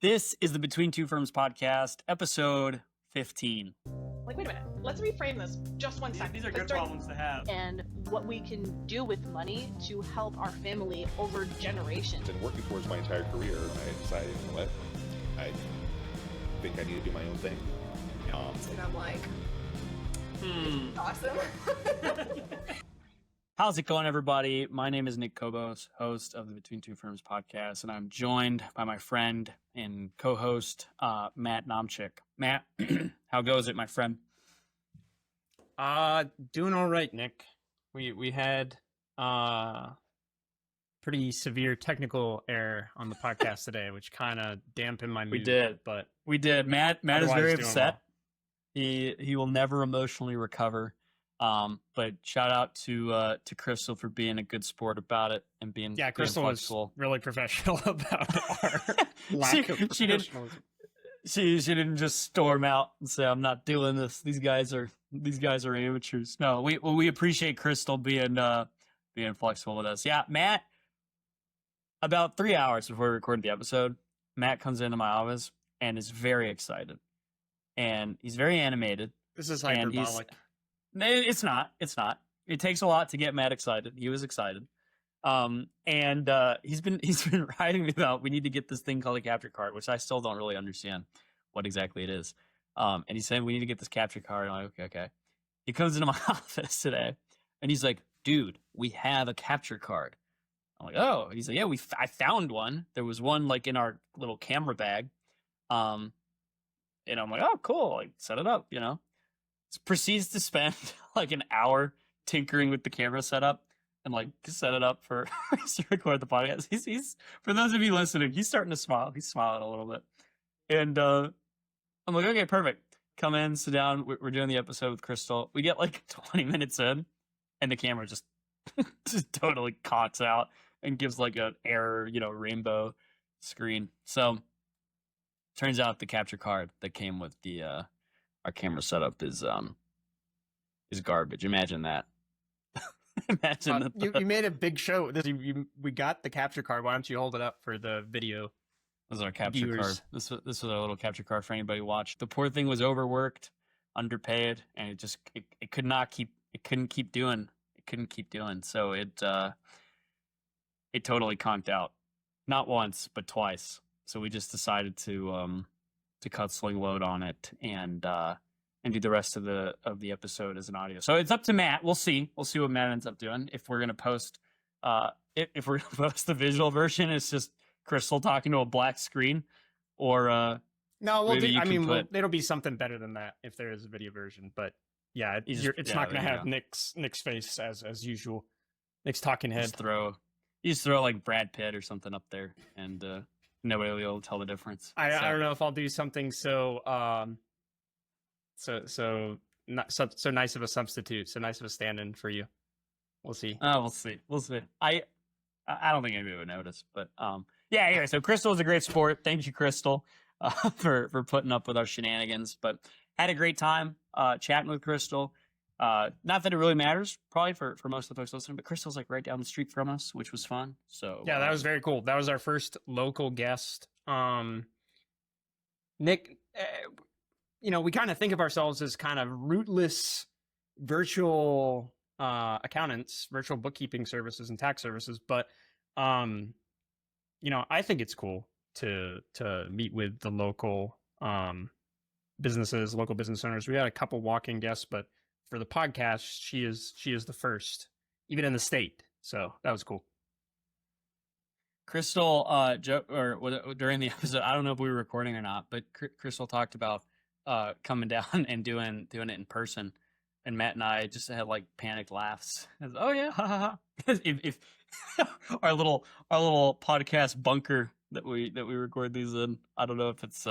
This is the Between Two Firms podcast, episode 15. Like, wait a minute. Let's reframe this just one second. These are good problems to have. And what we can do with money to help our family over generations. Been working towards my entire career. I decided, you know what, I think I need to do my own thing. And I'm like, awesome. How's it going, everybody? My name is Nick Kobos, host of the Between Two Firms podcast, and I'm joined by my friend and co-host, Matt Nomchik. Matt, how goes it, my friend? Doing all right, Nick. We had pretty severe technical error on the podcast today, which kind of dampened my mood. We did. Matt is very upset. Well. He will never emotionally recover. But shout out to Crystal for being a good sport about it and being Crystal was really professional about our lack of professionalism. She didn't just storm out and say, "I'm not doing this. These guys are amateurs." No, we appreciate Crystal being flexible with us. Yeah, Matt. About 3 hours before we recorded the episode, Matt comes into my office and is very excited, and he's very animated. This is hyperbolic. It's not. It takes a lot to get Matt excited. He was excited. And he's been writing me about, we need to get this thing called a capture card, which I still don't really understand what exactly it is. And he's saying we need to get this capture card. And I'm like, okay. He comes into my office today and he's like, "Dude, we have a capture card." I'm like, "Oh." He's like, "Yeah, I found one. There was one like in our little camera bag." And I'm like, "Oh, cool. Like, set it up, you know." Proceeds to spend like an hour tinkering with the camera setup and like set it up for us to record the podcast. He's for those of you listening, he's starting to smile. He's smiling a little bit. And I'm like, okay, perfect. Come in, sit down. We're doing the episode with Crystal. We get like 20 minutes in and the camera just totally cocks out and gives like an error, rainbow screen. So turns out the capture card that came with the our camera setup is garbage. Imagine that. Imagine you made a big show. We got the capture card. Why don't you hold it up for the video? This is our capture viewers. card. This was our little capture card for anybody who watched. The poor thing was overworked, underpaid, and it couldn't keep doing. So it totally conked out. Not once, but twice. So we just decided to cut sling load on it and do the rest of the episode as an audio. So it's up to Matt. We'll see what Matt ends up doing. If we're gonna post if we're gonna post the visual version, it's just Crystal talking to a black screen, or no, it'll be something better than that if there is a video version. But yeah, it's not gonna have Nick's face as usual. Nick's talking head. You just throw like Brad Pitt or something up there, and nobody will be able to tell the difference. I don't know if I'll do something so nice of a substitute, so nice of a stand-in for you. We'll see. We'll see. I don't think anybody would notice, but yeah. Anyway, so Crystal is a great sport. Thank you, Crystal, for putting up with our shenanigans. But had a great time chatting with Crystal. Not that it really matters, probably for most of the folks listening, but Crystal's like right down the street from us, which was fun. So yeah, that was very cool. That was our first local guest. Nick, we kind of think of ourselves as kind of rootless virtual accountants, virtual bookkeeping services and tax services, but I think it's cool to meet with the local businesses, local business owners. We had a couple walk-in guests, but for the podcast, she is the first, even in the state. So that was cool. Crystal, during the episode, I don't know if we were recording or not, but Crystal talked about coming down and doing it in person, and Matt and I just had like panicked laughs. Oh yeah, ha ha ha! if our little podcast bunker that we record these in, I don't know if it's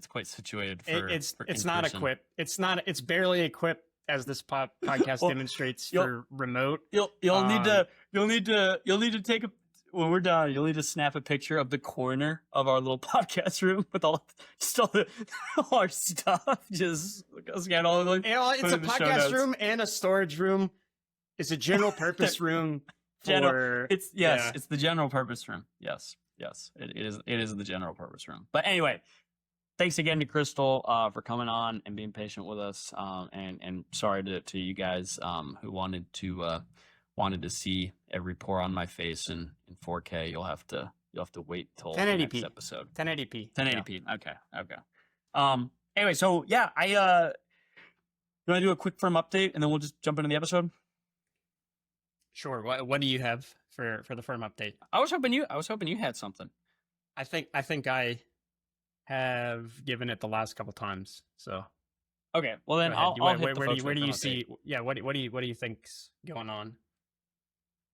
quite situated for. It's not equipped. It's barely equipped, as this podcast demonstrates, for remote. You'll need to take a. When we're done, you'll need to snap a picture of the corner of our little podcast room with all our stuff. Just scan all of them. It's a podcast room and a storage room. It's a general purpose room. It's the general purpose room. Yes. Yes, it is. It is the general purpose room. But anyway, thanks again to Crystal for coming on and being patient with us. And sorry to you guys who wanted to see every pore on my face in 4K. You'll have to wait till the 1080p next episode. 1080p. 1080p. Yeah. Okay. Anyway, so yeah, you want to do a quick firm update and then we'll just jump into the episode. Sure. What do you have for the firm update? I was hoping you had something. I think I have given it the last couple times. So Okay. Well then go ahead. I'll hit where, the where do folks you, where with do an you update. see? Yeah. What do you think's going on?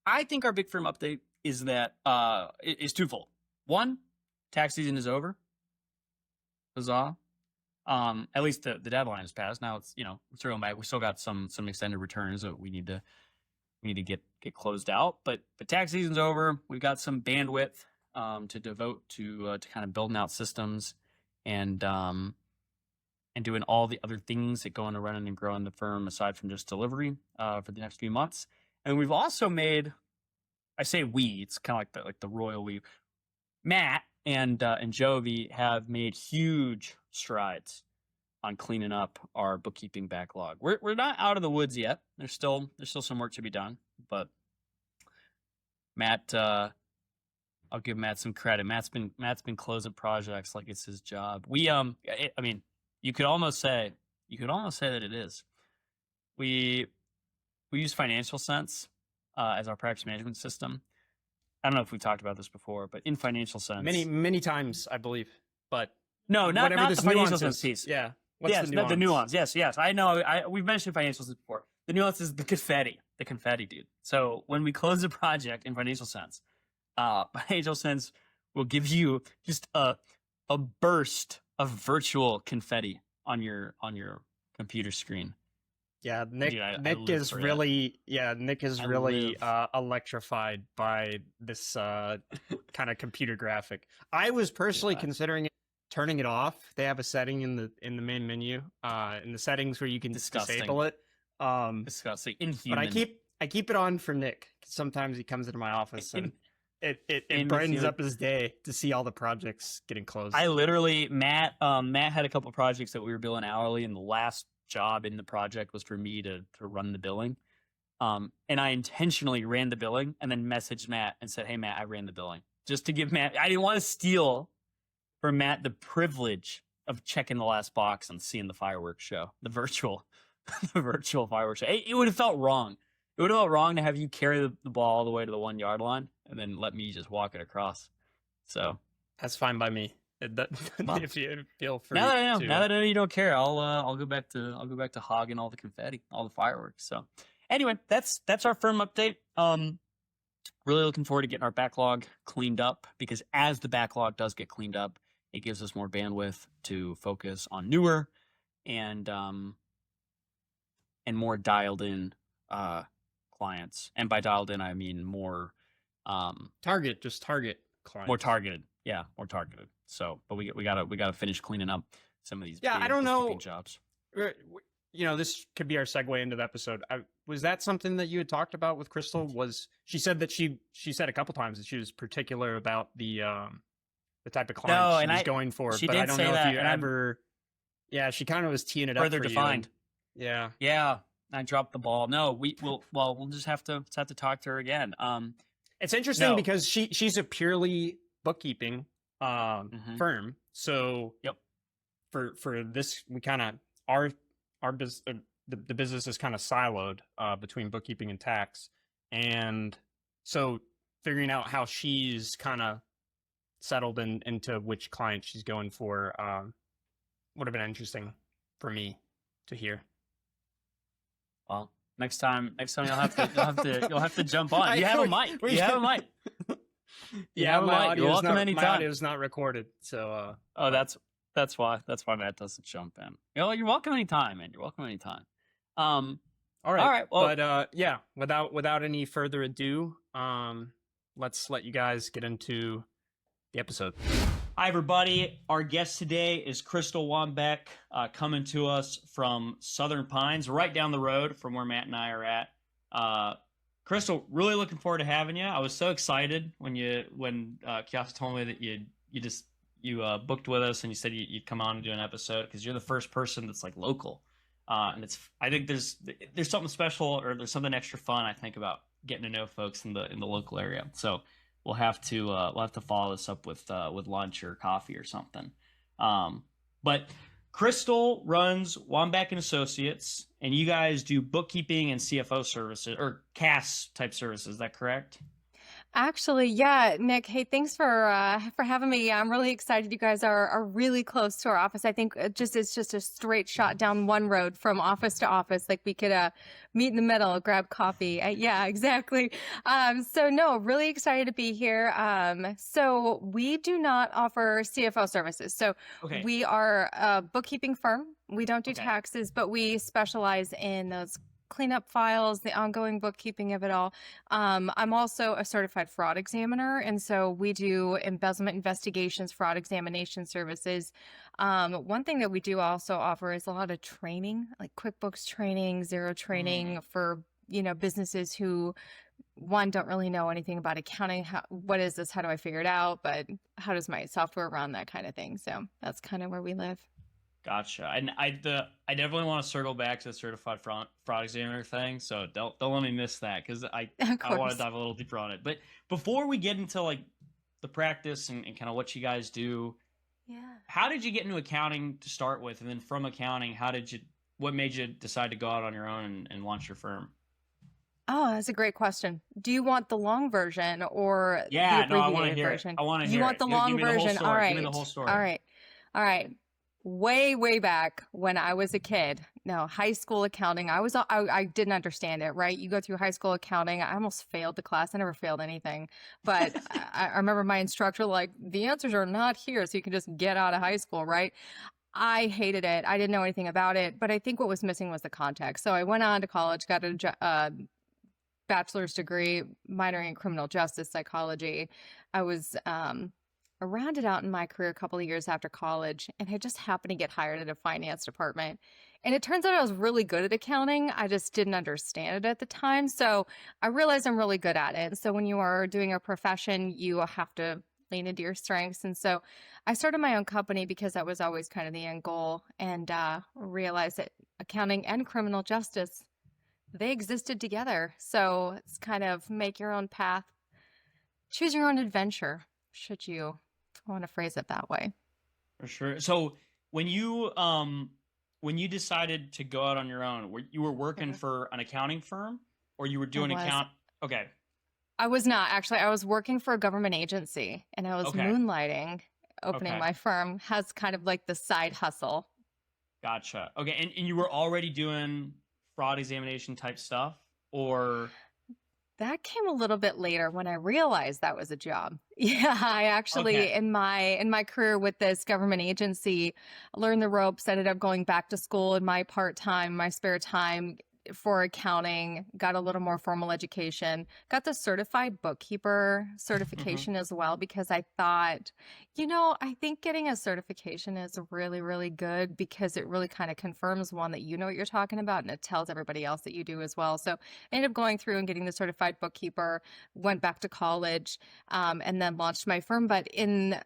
I think our big firm update is that is twofold. One, tax season is over. Huzzah. At least the deadline is passed. Now it's it's rolling back. We still got some extended returns that we need to get closed out. But tax season's over. We've got some bandwidth to devote to kind of building out systems and doing all the other things that go into running and growing the firm aside from just delivery for the next few months. And we've also made, I say we, it's kind of like the royal we. Matt and Jovi have made huge strides on cleaning up our bookkeeping backlog. We're not out of the woods yet. There's still some work to be done, but Matt, I'll give Matt some credit. Matt's been closing projects like it's his job. I mean, you could almost say that it is. We use Financial Sense as our practice management system. I don't know if we've talked about this before, but in Financial Sense, Many times, I believe. But no, not this the Financial nuance Sense is. piece. Yeah. Yes, the nuance. Yes. I know. We've mentioned Financial Sense before. The nuance is the confetti, dude. So when we close a project in Financial Sense, Financial Sense will give you just a burst of virtual confetti on your computer screen. Yeah, Nick. Dude, I Nick live is for that. really. Yeah, Nick is I really live. electrified by this kind of computer graphic. I was personally Yeah. considering turning it off. They have a setting in the main menu, in the settings where you can Disgusting. disable it. Disgusting, But inhuman. I keep it on for Nick. Sometimes he comes into my office and it brightens Inhuman. up his day to see all the projects getting closed. I literally Matt had a couple of projects that we were billing hourly, and the last job in the project was for me to run the billing. And I intentionally ran the billing and then messaged Matt and said, "Hey Matt, I ran the billing." Just to give Matt, I didn't want to steal from Matt the privilege of checking the last box and seeing the fireworks show, the virtual fireworks show. It would have felt wrong. It would have felt wrong to have you carry the ball all the way to the 1 yard line and then let me just walk it across. So That's fine by me. Well, If you feel free. now that I know, to, now that I know you don't care, I'll go back to hogging all the confetti, all the fireworks. So anyway, that's our firm update. Really looking forward to getting our backlog cleaned up, because as the backlog does get cleaned up, it gives us more bandwidth to focus on newer and more dialed in clients. And by dialed in, I mean more target clients. more targeted. Yeah, more targeted. So, but we gotta finish cleaning up some of these. Yeah, big I don't know. bookkeeping jobs. This could be our segue into the episode. Was that something that you had talked about with Crystal? Was she said that she said a couple times that she was particular about the type of client No, she and was going for, she but did I don't say know that, if you and I'm ever. Yeah, she kind of was teeing it up Further for defined. you. Yeah. Yeah, I dropped the ball. No, we'll just have to talk to her again. It's interesting No. because she's a purely bookkeeping Mhm. firm. So Yep. For this, we kind of our business, the business is kind of siloed between bookkeeping and tax, and so figuring out how she's kind of settled into which client she's going for would have been interesting for me to hear. Well, next time you'll have to jump on. You have a mic. You have a mic. You have a mic. You're welcome my anytime. audio's not recorded, so Oh, that's why Matt doesn't jump in. You're welcome anytime, man. You're welcome anytime. all right. All right. Well, But yeah, without any further ado, let's let you guys get into the episode. hi everybody. Our guest today is Crystal Wambeke, coming to us from Southern Pines, right down the road from where Matt and I are at. Crystal, really looking forward to having you. I was so excited when Kiasa told me that you booked with us and you said you'd come on and do an episode because you're the first person that's like local, and I think there's something special or there's something extra fun I think about getting to know folks in the local area. So we'll have to follow this up with lunch or coffee or something. But Crystal runs Wambeke and Associates, and you guys do bookkeeping and CFO services or CAS type services. Is that correct? Actually, yeah, Nick. Hey, thanks for having me. I'm really excited. You guys are really close to our office. I think it's just a straight shot down one road from office to office. Like we could meet in the middle, grab coffee. Yeah, exactly. So no, really excited to be here. So we do not offer CFO services. So Okay. we are a bookkeeping firm. We don't do Okay. taxes, but we specialize in those cleanup files, the ongoing bookkeeping of it all. I'm also a certified fraud examiner, and so we do embezzlement investigations, fraud examination services. One thing that we do also offer is a lot of training, like QuickBooks training, Zero training for businesses who one don't really know anything about accounting. What is this? How do I figure it out? But how does my software run? That kind of thing. So that's kind of where we live. Gotcha. And I definitely want to circle back to the certified fraud examiner thing. So don't let me miss that because I want course. to dive a little deeper on it. But before we get into like the practice and kind of what you guys do, Yeah. how did you get into accounting to start with? And then from accounting, what made you decide to go out on your own and launch your firm? Oh, that's a great question. Do you want the long version or Yeah, the no, I want to abbreviated hear version? it. I want to You hear want it. the Give long me the whole version. story. All right. Give me the whole story. All right. All right. Way back when I was a kid, no, high school accounting, I didn't understand it, right? You go through high school accounting. I almost failed the class. I never failed anything. But I remember my instructor like, the answers are not here, so you can just get out of high school, right? I hated it. I didn't know anything about it, but I think what was missing was the context. So I went on to college, got a bachelor's degree, minoring in criminal justice psychology. I was rounded out in my career a couple of years after college, and I just happened to get hired at a finance department. And it turns out I was really good at accounting. I just didn't understand it at the time. So I realized I'm really good at it. And so when you are doing a profession, you have to lean into your strengths. And so I started my own company because that was always kind of the end goal, and realized that accounting and criminal justice, they existed together. So it's kind of make your own path, choose your own adventure, should you want to phrase it that way. For sure. So when you decided to go out on your own, you were working for an accounting firm or you were doing account? Okay. I was not actually. I was working for a government agency, and I was moonlighting, opening my firm as kind of like the side hustle. Gotcha. Okay. And you were already doing fraud examination type stuff, or? That came a little bit later when I realized that was a job. Yeah, I actually in my career with this government agency, learned the ropes, ended up going back to school in my my spare time for accounting, got a little more formal education, got the certified bookkeeper certification as well, because I thought, I think getting a certification is really, really good because it really kind of confirms one that you know what you're talking about, and it tells everybody else that you do as well. So I ended up going through and getting the certified bookkeeper, went back to college, and then launched my firm. But in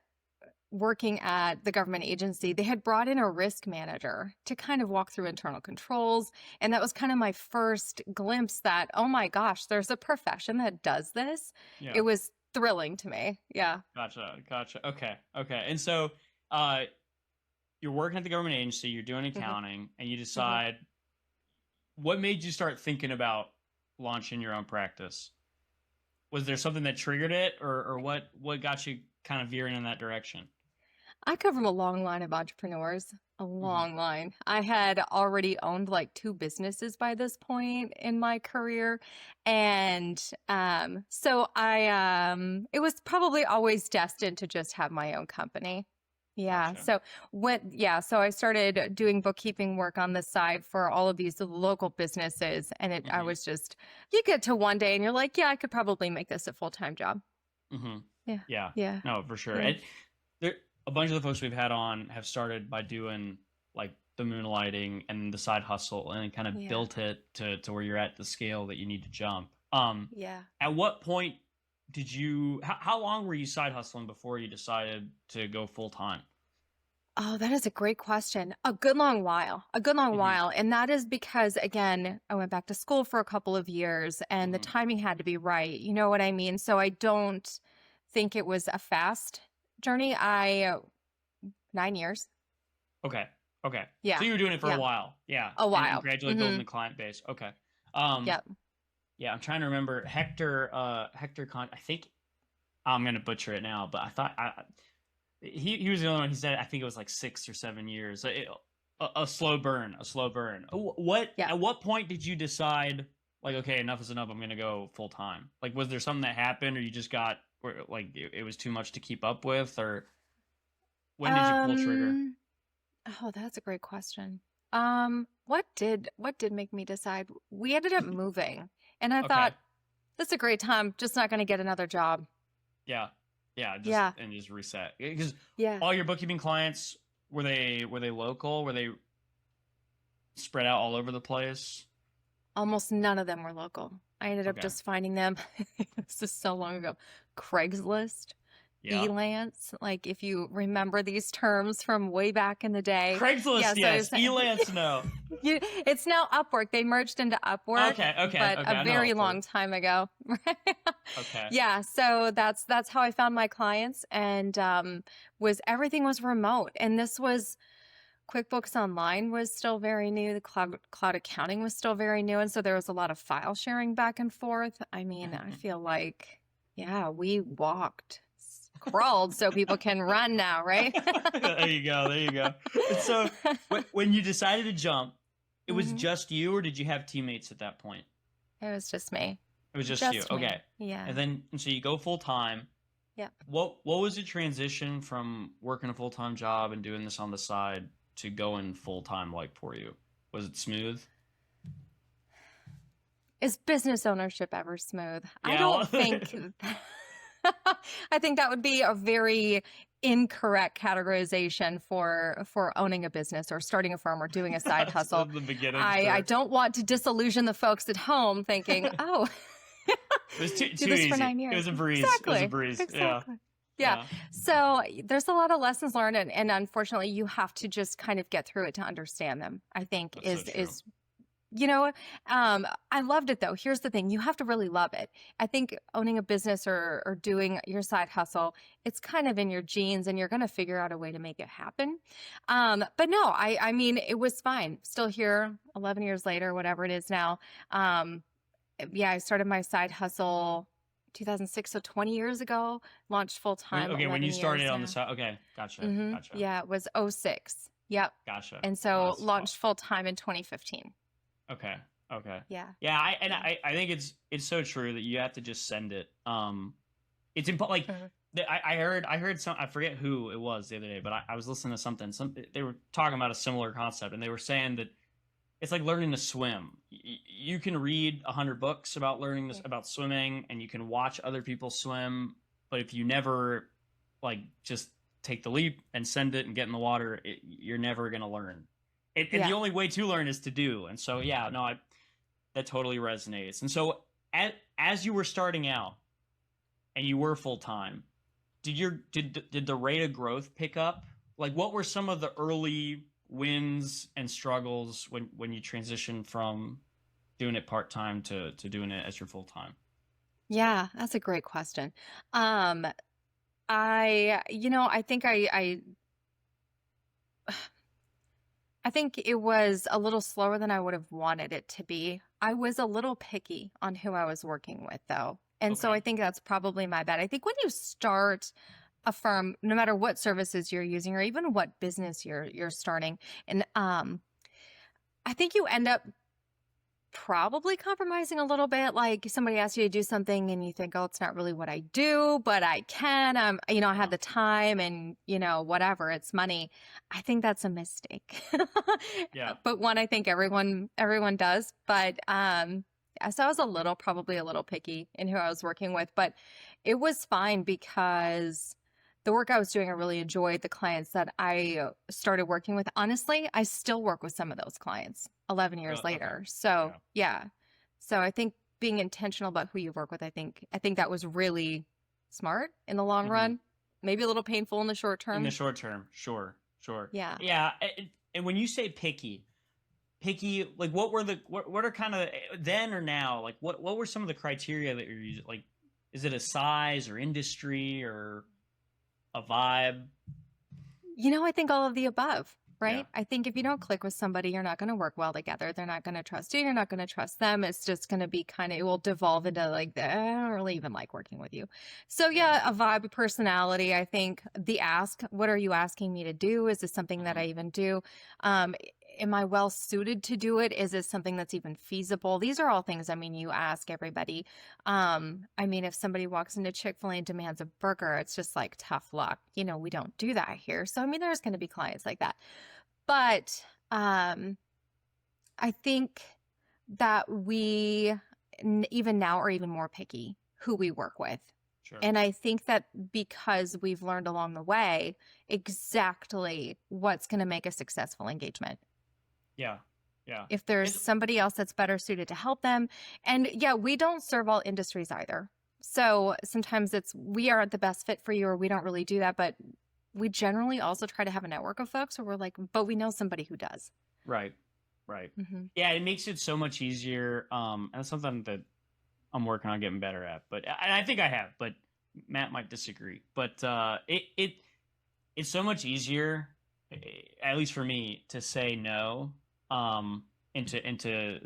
working at the government agency, they had brought in a risk manager to kind of walk through internal controls. And that was kind of my first glimpse that, oh my gosh, there's a profession that does this. Yeah. It was thrilling to me. Yeah. Gotcha. Okay. And so you're working at the government agency, you're doing accounting, and you decide, what made you start thinking about launching your own practice? Was there something that triggered it, or what got you kind of veering in that direction? I come from a long line of entrepreneurs, a long line. I had already owned like 2 businesses by this point in my career. And so it was probably always destined to just have my own company. Yeah. Gotcha. So I started doing bookkeeping work on the side for all of these local businesses. And I was just, you get to one day and you're like, yeah, I could probably make this a full-time job. Yeah. No, for sure. Yeah. And a bunch of the folks we've had on have started by doing like the moonlighting and the side hustle, and kind of built it to where you're at the scale that you need to jump. Yeah. At what point did you? How long were you side hustling before you decided to go full time? Oh, that is a great question. A good long while. A good long Hmm. while. And that is because, again, I went back to school for a couple of years and the Hmm. timing had to be right. You know what I mean? So I don't think it was a fast journey. 9 years. Okay. Okay. So Yeah. you were doing it for a Yeah. while. Yeah. A And while. gradually building the client base. Okay. Um, Yep. yeah, I'm trying to remember Hector I think I'm gonna butcher it now, but I thought he was the only one. He said I think it was like 6 or 7 years. A slow burn, a slow burn. What Yeah. At what point did you decide like okay, enough is enough? I'm gonna go full time. Like, was there something that happened, or you just got or like it was too much to keep up with, or when did you pull trigger? Oh, that's a great question. What did make me decide? We ended up moving, and I Okay. thought, this is a great time. Just not going to get another job. Yeah. Yeah. Yeah. Just reset because Yeah. all your bookkeeping clients were they local? Were they spread out all over the place? Almost none of them were local. I ended up Okay. just finding them. This is so long ago. Craigslist, Yeah. Elance. Like if you remember these terms from way back in the day. Craigslist, Yeah, so yes. it's- Elance, no. It's now Upwork. They merged into Upwork. Okay. But I a know very Upwork. long time ago. Okay. Yeah, so that's how I found my clients, and everything was remote, and this was QuickBooks Online was still very new. The cloud accounting was still very new, and so there was a lot of file sharing back and forth. I mean, I feel like, yeah, we crawled so people can run now, right? There you go. There you go. And so when you decided to jump, it was Mhm. just you, or did you have teammates at that point? It was just me. It was just you. Just me. Okay. Yeah. And so you go full time. Yeah. What was the transition from working a full time job and doing this on the side to going full time like for you? Was it smooth? Is business ownership ever smooth? I Yeah, don't think. I think that would be a very incorrect categorization for owning a business or starting a firm or doing a side hustle. The beginning. I don't want to disillusion the folks at home thinking, oh, It was too do this easy. for 9 years. It was a breeze. Exactly. It was a breeze. Exactly. Yeah. So there's a lot of lessons learned, and unfortunately, you have to just kind of get through it to understand them. I think That's so true. is I loved it though. Here's the thing: you have to really love it. I think owning a business or doing your side hustle, it's kind of in your genes, and you're going to figure out a way to make it happen. But no, I mean, it was fine. Still here, 11 years later, whatever it is now. Yeah, I started my side hustle 2006, so 20 years ago. Launched full time. Okay, when you started years, on yeah. the side. Okay, gotcha. Mhm. Gotcha. Yeah, it was 06. Yep. Gotcha. And Oh, so that's launched full time in 2015. Okay. Okay. Yeah. Yeah, I think it's so true that you have to just send it. It's like Mhm. I heard some, I forget who it was the other day, but I was listening to something. They were talking about a similar concept, and they were saying that it's like learning to swim. You can read 100 books about learning this about swimming, and you can watch other people swim, but if you never like just take the leap and send it and get in the water, you're never gonna learn. And Yeah. the only way to learn is to do. And so yeah, no, that totally resonates. And so as you were starting out and you were full time, did the rate of growth pick up? Like, what were some of the early wins and struggles when you transitioned from doing it part time to doing it as your full time? Yeah, that's a great question. I think I think it was a little slower than I would have wanted it to be. I was a little picky on who I was working with, though. And so Okay. I think that's probably my bad. I think when you start a firm, no matter what services you're using or even what business you're starting, and I think you end up probably compromising a little bit. Like somebody asks you to do something and you think, oh, it's not really what I do, but I can. I have the time and whatever. It's money. I think that's a mistake. Yeah. But one, I think everyone does. But so I was probably a little picky in who I was working with, but it was fine because the work I was doing, I really enjoyed. The clients that I started working with, honestly, I still work with some of those clients 11 years Okay. later. So yeah. So I think being intentional about who you work with, I think that was really smart in the long Mhm. run. Maybe a little painful in the short term. In the short term, sure. Yeah. Yeah. And when you say picky, like what are kind of then or now, like what were some of the criteria that you're using? Like, is it a size or industry or a vibe? I think all of the above, right? Yeah. I think if you don't click with somebody, you're not going to work well together. They're not going to trust you. You're not going to trust them. It's just going to be it will devolve into like, I don't really even like working with you. So yeah, a vibe, a personality. I think the ask, what are you asking me to do? Is this something that I even do? Am I well suited to do it? Is it something that's even feasible? These are all things, you ask everybody. If somebody walks into Chick-fil-A and demands a burger, it's just like tough luck. We don't do that here. So, there's going to be clients like that. But I think that we even now are even more picky who we work with. Sure. And I think that because we've learned along the way exactly what's going to make a successful engagement. Yeah. Yeah. If there's somebody else that's better suited to help them. And yeah, we don't serve all industries either. So sometimes we aren't the best fit for you, or we don't really do that. But we generally also try to have a network of folks where we're like, but we know somebody who does. Right. Mm-hmm. Yeah, it makes it so much easier. And it's something that I'm working on getting better at. But and I think I have, but Matt might disagree. But it's so much easier, at least for me, to say no. And to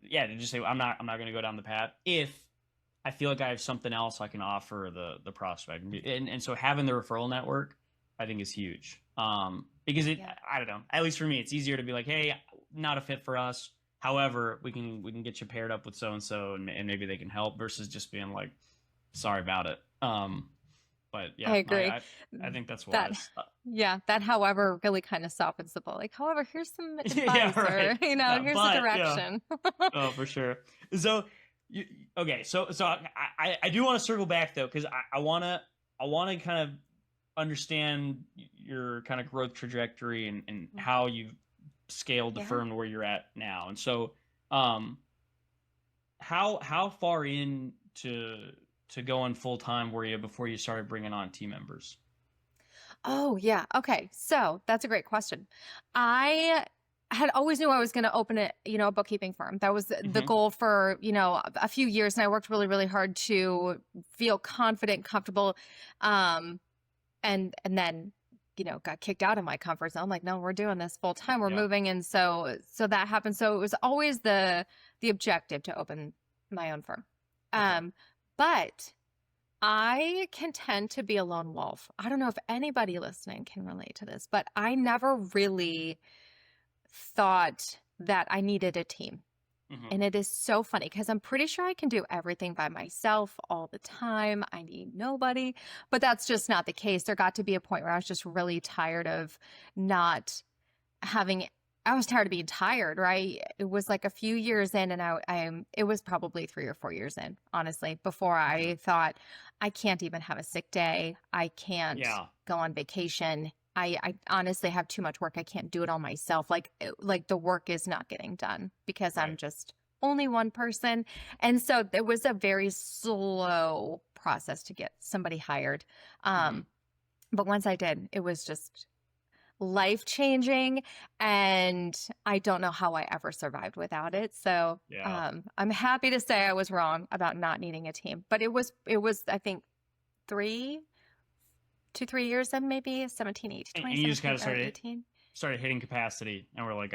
just say I'm not going to go down the path if I feel like I have something else I can offer the prospect. And so having the referral network, I think, is huge. Because I don't know, at least for me, it's easier to be like, hey, not a fit for us. However, we can get you paired up with so and so, and maybe they can help, versus just being like, sorry about it. But yeah, I agree. I think that's wise. That however really kind of softens the blow. Like, however, here's some advice, Yeah, right. or here's the direction. Oh, for sure. So, okay, so I do want to circle back though, because I want to kind of understand your kind of growth trajectory and how you've scaled the firm to where you're at now. And so, how far to going full time were you before you started bringing on team members? Oh, yeah. Okay. So that's a great question. I had always knew I was going to open a bookkeeping firm. That was the goal for, a few years. And I worked really, really hard to feel confident, comfortable. And then, got kicked out of my comfort zone. Like, no, we're doing this full time. We're moving. And so that happened. So it was always the objective to open my own firm. Okay. But I can tend to be a lone wolf. I don't know if anybody listening can relate to this, but I never really thought that I needed a team. And it is so funny because I'm pretty sure I can do everything by myself all the time. I need nobody, but that's just not the case. There got to be a point where I was just really tired of I was tired of being tired, right? It was like a few years in, and it was probably 3 or 4 years in, honestly, before I thought, I can't even have a sick day. I can't go on vacation. I honestly have too much work. I can't do it all myself. Like the work is not getting done because I'm just only one person. And so it was a very slow process to get somebody hired. But once I did, it was just life-changing, and I don't know how I ever survived without it. So I'm happy to say I was wrong about not needing a team, but it was I think 3 years in, maybe 17, 18, 20, and you just kind of 18. started hitting capacity, and we're like,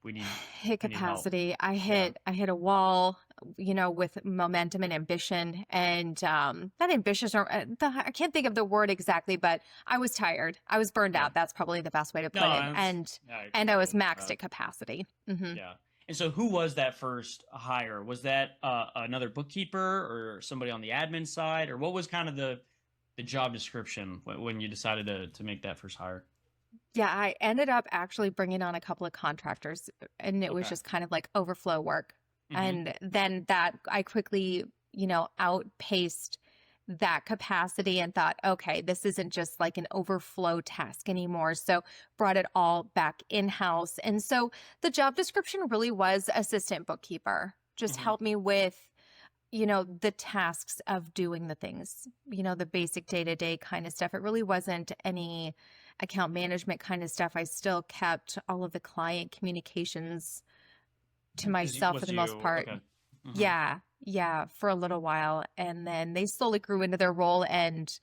we need hit capacity. I hit a wall, with momentum and ambition, and not ambitious, or I can't think of the word exactly, but I was tired. I was burned out. That's probably the best way to put it. And I was maxed at capacity. Yeah. And so who was that first hire? Was that another bookkeeper or somebody on the admin side, or what was kind of the job description when you decided to make that first hire? Yeah, I ended up actually bringing on a couple of contractors, and it was just kind of like overflow work. And then that I quickly, outpaced that capacity and thought, okay, this isn't just like an overflow task anymore. So brought it all back in-house. And so the job description really was assistant bookkeeper, just help me with the tasks of doing the things, the basic day-to-day kind of stuff. It really wasn't any account management kind of stuff. I still kept all of the client communications to myself for the most part. Okay. Mhm. Yeah, for a little while. And then they slowly grew into their role and,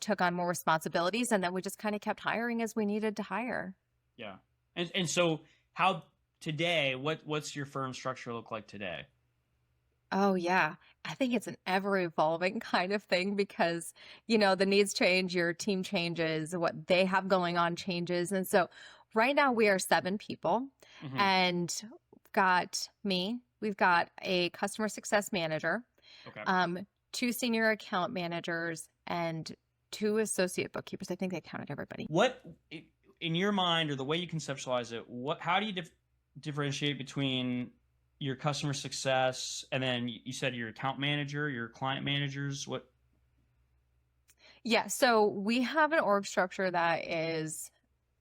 took on more responsibilities. And then we just kind of kept hiring as we needed to hire. Yeah. And so how today, what's your firm structure look like today? Oh, yeah. I think it's an ever evolving kind of thing because, the needs change, your team changes, what they have going on changes. And so right now we are 7 people Mhm. and we've got me, we've got a customer success manager, Okay. 2 senior account managers, and 2 associate bookkeepers. I think they counted everybody. What in your mind, or the way you conceptualize it, how do you differentiate between your customer success and then you said your account manager, your client managers? What? Yeah, so we have an org structure that is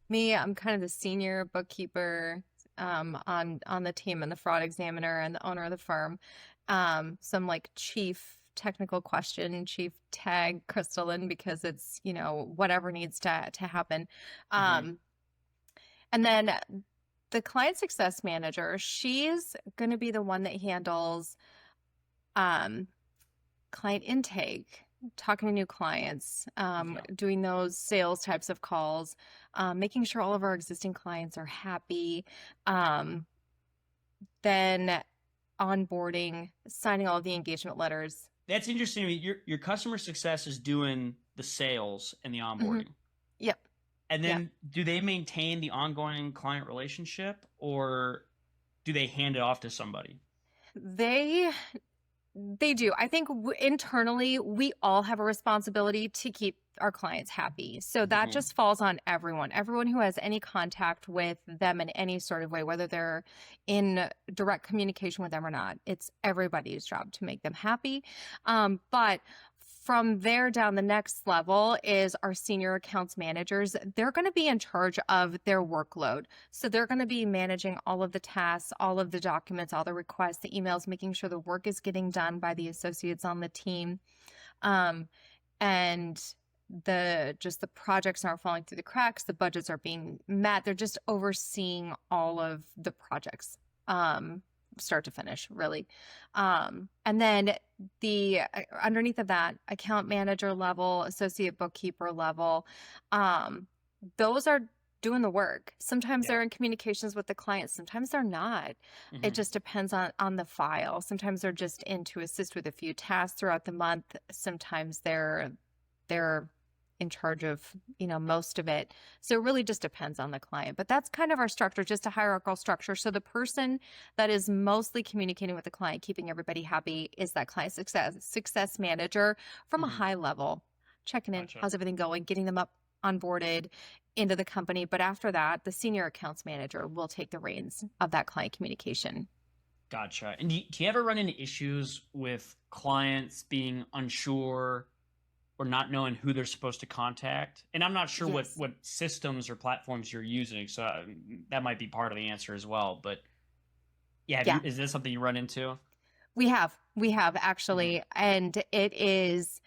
me. I'm kind of the senior bookkeeper on the team and the fraud examiner and the owner of the firm. So I'm like chief technical question, chief tag Crystalline because it's, whatever needs to happen. Mhm. And then the client success manager, she's going to be the one that handles client intake, talking to new clients, Okay. doing those sales types of calls, making sure all of our existing clients are happy, then onboarding, signing all of the engagement letters. That's interesting to me. Your customer success is doing the sales and the onboarding. Yep. And then do they maintain the ongoing client relationship, or do they hand it off to somebody? They do. I think internally, we all have a responsibility to keep our clients happy. So that Mhm. just falls on everyone who has any contact with them in any sort of way, whether they're in direct communication with them or not. It's everybody's job to make them happy. But from there down, the next level is our senior accounts managers. They're going to be in charge of their workload. So they're going to be managing all of the tasks, all of the documents, all the requests, the emails, making sure the work is getting done by the associates on the team. And the projects aren't falling through the cracks. The budgets are being met. They're just overseeing all of the projects, start to finish, really. And then the underneath of that, account manager level, associate bookkeeper level, those are doing the work. Sometimes they're in communications with the client, sometimes they're not. Mhm. It just depends on the file. Sometimes they're just in to assist with a few tasks throughout the month. Sometimes they're in charge of, most of it. So it really just depends on the client. But that's kind of our structure, just a hierarchical structure. So the person that is mostly communicating with the client, keeping everybody happy, is that client success manager from a Mhm. high level, checking in, Gotcha. how's everything going, getting them up onboarded into the company. But after that, the senior accounts manager will take the reins of that client communication. Gotcha. And do you ever run into issues with clients being unsure or not knowing who they're supposed to contact? And I'm not sure Yes. what systems or platforms you're using, so that might be part of the answer as well. But yeah, Yeah. is this something you run into? We have actually, and it is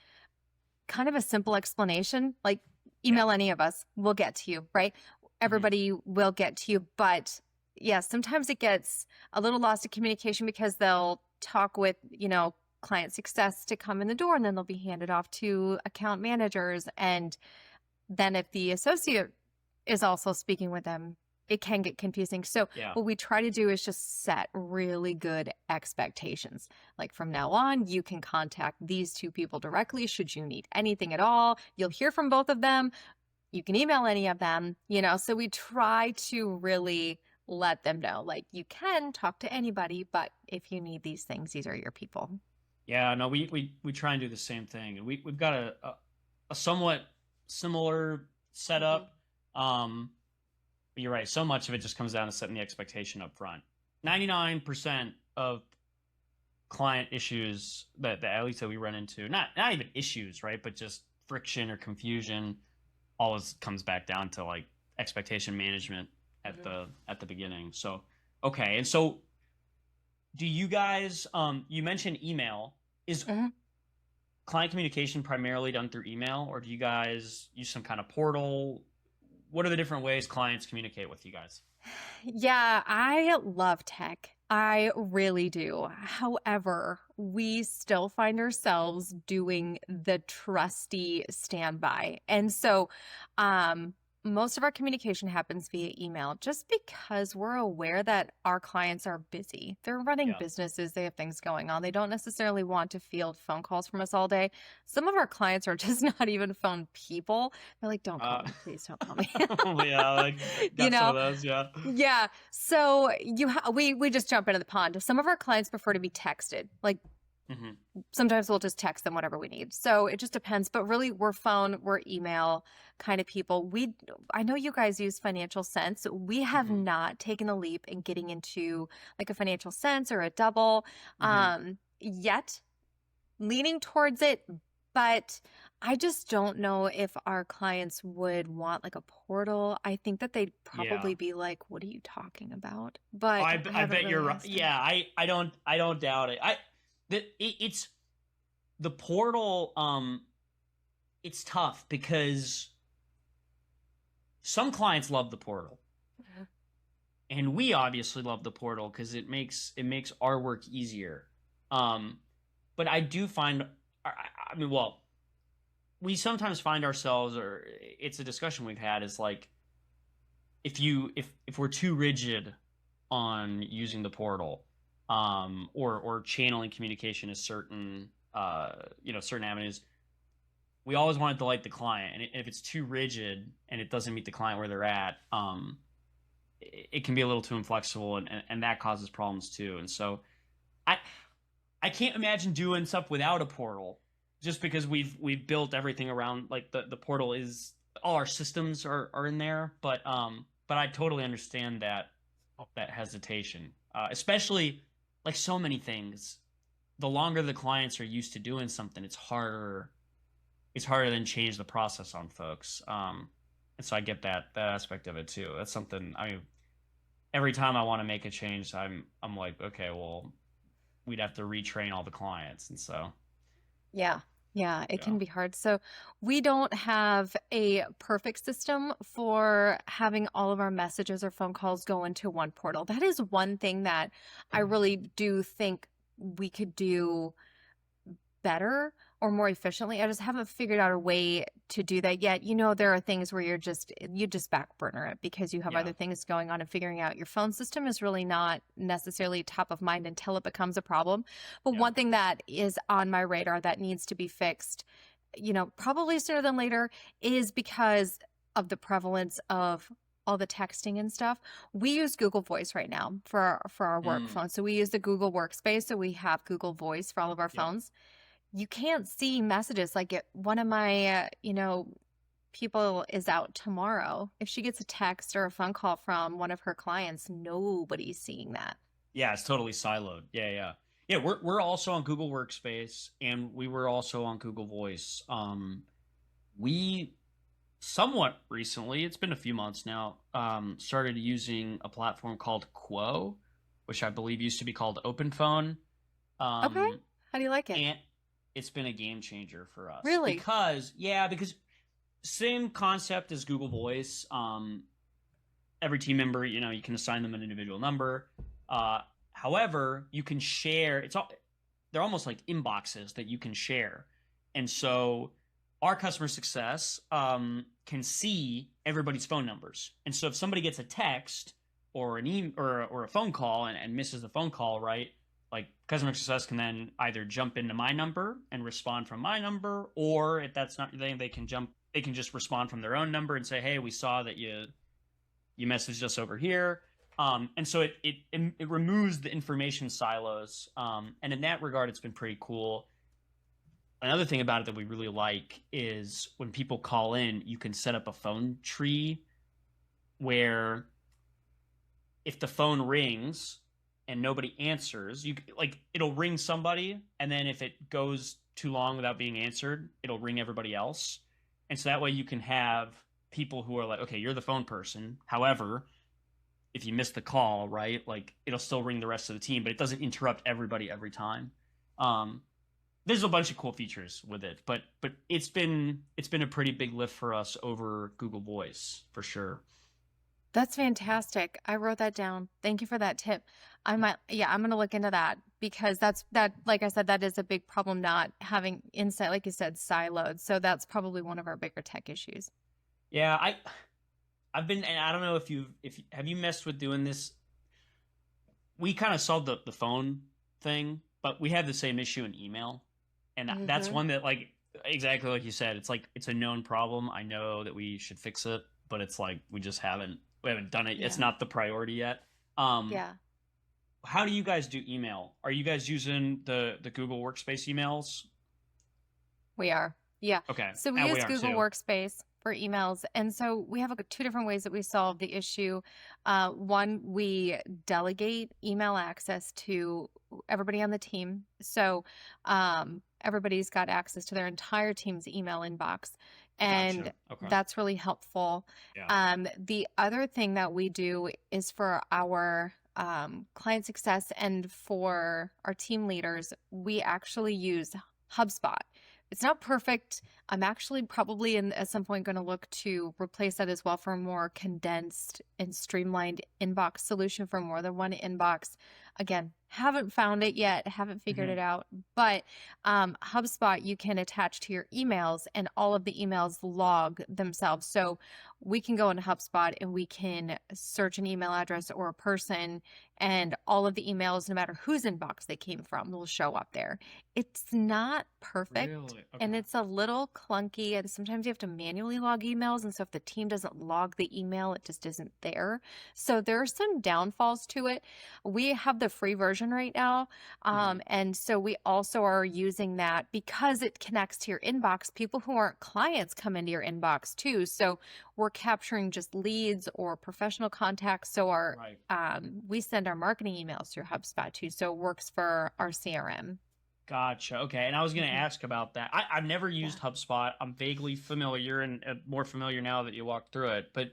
kind of a simple explanation. Like, email any of us, we'll get to you, right? Everybody will get to you. But yeah, sometimes it gets a little lost in communication because they'll talk with, client success to come in the door, and then they'll be handed off to account managers. And then if the associate is also speaking with them, it can get confusing. So Yeah. what we try to do is just set really good expectations. Like, from now on, you can contact these 2 people directly. Should you need anything at all, you'll hear from both of them. You can email any of them, so we try to really let them know, like, you can talk to anybody, but if you need these things, these are your people. Yeah, no, we try and do the same thing, and we've got a somewhat similar setup. But you're right. So much of it just comes down to setting the expectation up front. 99% of client issues that at least that we run into, not even issues, right, but just friction or confusion, always comes back down to like expectation management at the beginning. So okay, and so do you guys you mentioned email. Is Mhm. client communication primarily done through email, or do you guys use some kind of portal? What are the different ways clients communicate with you guys? Yeah, I love tech. I really do. However, we still find ourselves doing the trusty standby. And so, most of our communication happens via email just because we're aware that our clients are busy. They're running Yeah. businesses, they have things going on. They don't necessarily want to field phone calls from us all day. Some of our clients are just not even phone people. They're like, don't call Uh, me, please don't call me. yeah, like You got some know, of those. Yeah. yeah. So we just jump into the pond. Some of our clients prefer to be texted. Like Hmm. sometimes we'll just text them whatever we need. So it just depends. But really, we're phone, we're email kind of people. I know you guys use Financial Sense. We have Hmm. not taken the leap in getting into like a Financial Sense or a double Hmm. yet. Leaning towards it, but I just don't know if our clients would want like a portal. I think that they'd Yeah. probably be like, "What are you talking about?" But I I haven't bet you're really right. asked them. Yeah, I don't doubt it. It's the portal. It's tough because some clients love the portal, Mhm. and we obviously love the portal because it makes our work easier. Um, but I do find, I mean, well, we sometimes find ourselves, or it's a discussion we've had, is like if we're too rigid on using the portal, or channeling communication as certain certain avenues, we always want to delight the client, and if it's too rigid and it doesn't meet the client where they're at, it can be a little too inflexible, and that causes problems too. And so I I can't imagine doing stuff without a portal, just because we've built everything around, like, the portal is all our systems are in there. But I totally understand that hesitation, especially, like, so many things. The longer the clients are used to doing something, it's harder than change the process on folks. And so I get that aspect of it too. That's something, I mean, every time I want to make a change, I'm like, okay, well, we'd have to retrain all the clients, and so Yeah. Yeah, it yeah. can be hard. So we don't have a perfect system for having all of our messages or phone calls go into one portal. That is one thing that I really do think we could do better or more efficiently. I just haven't figured out a way to do that yet. There are things where you just back burner it because you have Yeah. other things going on, and figuring out your phone system is really not necessarily top of mind until it becomes a problem. But Yeah. one thing that is on my radar that needs to be fixed, probably sooner than later, is because of the prevalence of all the texting and stuff. We use Google Voice right now for our work Mm, phone. So we use the Google Workspace. So we have Google Voice for all of our yep. phones. You can't see messages like one of my people is out tomorrow. If she gets a text or a phone call from one of her clients, nobody's seeing that. Yeah, it's totally siloed. Yeah, yeah. Yeah, we're also on Google Workspace, and we were also on Google Voice. We somewhat recently, it's been a few months now, started using a platform called Quo, which I believe used to be called OpenPhone. Okay. Um, How do you like it? and it's been a game changer for us Really? because same concept as Google Voice. Every team member, you can assign them an individual number. Uh, However, you can share. They're almost like inboxes that you can share, and so our customer success can see everybody's phone numbers. And so if somebody gets a text or an email or a phone call, and misses the phone call, right? Like, customer success can then either jump into my number and respond from my number, or if that's not they they can just respond from their own number and say, hey, we saw that you messaged us over here. And so it removes the information silos. And in that regard, it's been pretty cool. Another thing about it that we really like is when people call in, you can set up a phone tree where if the phone rings and nobody answers, it'll ring somebody, and then if it goes too long without being answered, it'll ring everybody else. And so that way you can have people who are like, okay, you're the phone person. However, if you miss the call, right, like it'll still ring the rest of the team, but it doesn't interrupt everybody every time. There's a bunch of cool features with it, but it's been a pretty big lift for us over Google Voice for sure. That's fantastic. I wrote that down. Thank you for that tip. I'm going to look into that because like I said, that is a big problem, not having insight, like you said, siloed. So that's probably one of our bigger tech issues. Yeah, I've been, and I don't know if have you messed with doing this? We kind of solved the phone thing, but we have the same issue in email. And that's one that, like, exactly like you said, it's like, it's a known problem. I know that we should fix it, but it's like, we haven't done it. Yeah. It's not the priority yet. Yeah. How do you guys do email? Are you guys using the Google Workspace emails? We are. Yeah. Okay. So we And use are Google too. Workspace for emails. And so we have two different ways that we solve the issue. One, we delegate email access to everybody on the team. So everybody's got access to their entire team's email inbox. And Gotcha. Okay. that's really helpful. Yeah. The other thing that we do is for our client success and for our team leaders, we actually use HubSpot. It's not perfect. I'm actually probably at some point going to look to replace that as well for a more condensed and streamlined inbox solution for more than one inbox. Again, haven't found it yet, haven't figured it out, but HubSpot, you can attach to your emails and all of the emails log themselves. So we can go into HubSpot and we can search an email address or a person, and all of the emails, no matter whose inbox they came from, will show up there. It's not perfect. Really? And Okay. it's a little clunky, and sometimes you have to manually log emails. And so if the team doesn't log the email, it just isn't there. So there are some downfalls to it. We have the free version right now. And so we also are using that because it connects to your inbox. People who aren't clients come into your inbox too. So we're capturing just leads or professional contacts. So we send our marketing emails through HubSpot too. So it works for our CRM. Gotcha. Okay. And I was going to ask about that. I've never used HubSpot. I'm vaguely familiar and more familiar now that you walked through it. But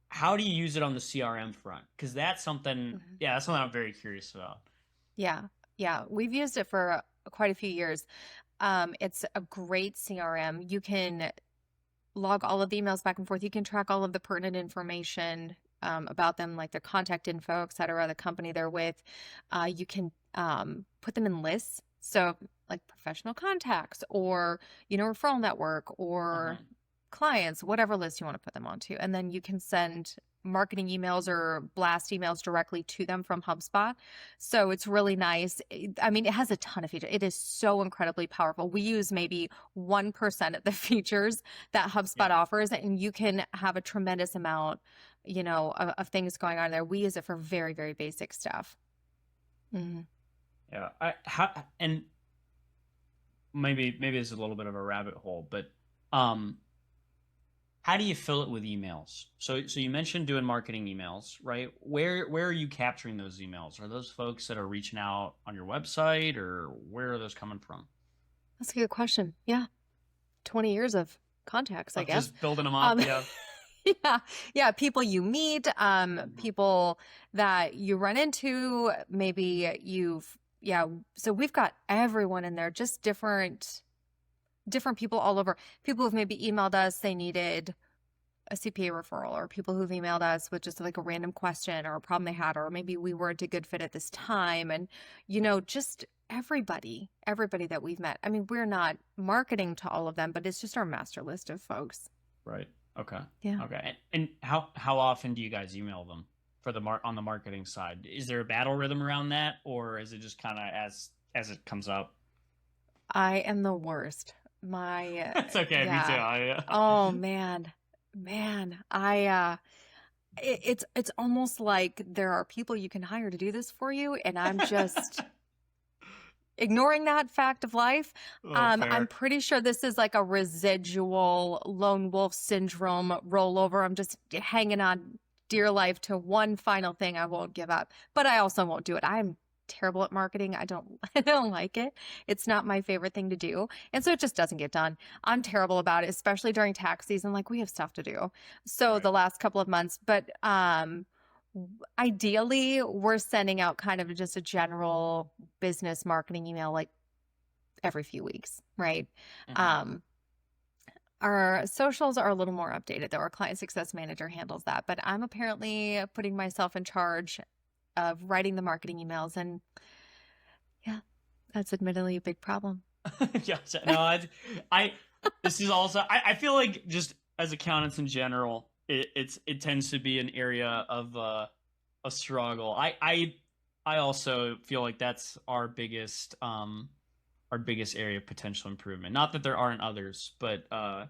how do you use it on the CRM front? Because that's something, that's something I'm very curious about. Yeah. Yeah. We've used it for quite a few years. It's a great CRM. You can log all of the emails back and forth. You can track all of the pertinent information about them, like their contact info, et cetera, the company they're with. You can put them in lists. So like professional contacts or, referral network or clients, whatever list you want to put them onto. And then you can send marketing emails or blast emails directly to them from HubSpot. So it's really nice. I mean, it has a ton of features. It is so incredibly powerful. We use maybe 1% of the features that HubSpot offers, and you can have a tremendous amount, of things going on there. We use it for very, very basic stuff. Yeah. And maybe this is a little bit of a rabbit hole, but how do you fill it with emails? So you mentioned doing marketing emails, right? Where are you capturing those emails? Are those folks that are reaching out on your website, or where are those coming from? That's a good question. Yeah. 20 years of contacts, I guess. Just building them up. Yeah. People you meet, people that you run into, maybe so we've got everyone in there, just different people all over. People who've maybe emailed us, they needed a CPA referral, or people who've emailed us with just like a random question or a problem they had, or maybe we weren't a good fit at this time. And, just everybody that we've met. I mean, we're not marketing to all of them, but it's just our master list of folks. Right. Okay. Yeah. Okay. And how often do you guys email them for on the marketing side? Is there a battle rhythm around that, or is it just kind of as it comes up? I am the worst. That's okay. Yeah. Me too. Oh man. It's almost like there are people you can hire to do this for you, and I'm just ignoring that fact of life. I'm pretty sure this is like a residual lone wolf syndrome rollover. I'm just hanging on dear life to one final thing I won't give up, but I also won't do it. I'm terrible at marketing. I don't I don't like it. It's not my favorite thing to do. And so it just doesn't get done. I'm terrible about it, especially during tax season. Like we have stuff to do. So Right. the last couple of months, but ideally we're sending out kind of just a general business marketing email like every few weeks, right? Mhm. Our socials are a little more updated though. Our client success manager handles that, but I'm apparently putting myself in charge of writing the marketing emails. And yeah, that's admittedly a big problem. Gotcha. No, I this is also I feel like just as accountants in general, it tends to be an area of a struggle. I also feel like that's our biggest area of potential improvement. Not that there aren't others, but How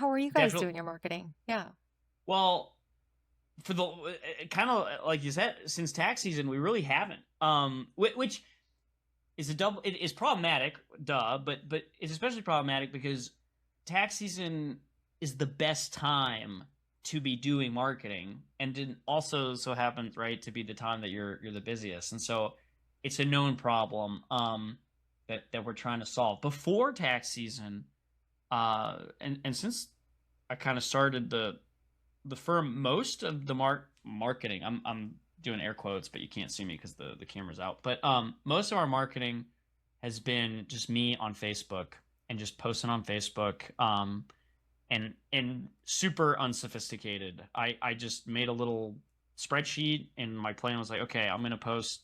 are you guys definitely. doing your marketing? Yeah. Well, for the kind of like you said, since tax season, we really haven't. Which is it is problematic, but it's especially problematic because tax season is the best time to be doing marketing, and it also so happens right to be the time that you're the busiest, and so it's a known problem that we're trying to solve before tax season. And since I kind of started the firm, most of the marketing, I'm doing air quotes, but you can't see me because the camera's out. But most of our marketing has been just me on Facebook and just posting on Facebook, and super unsophisticated. I just made a little spreadsheet, and my plan was like, okay, I'm gonna post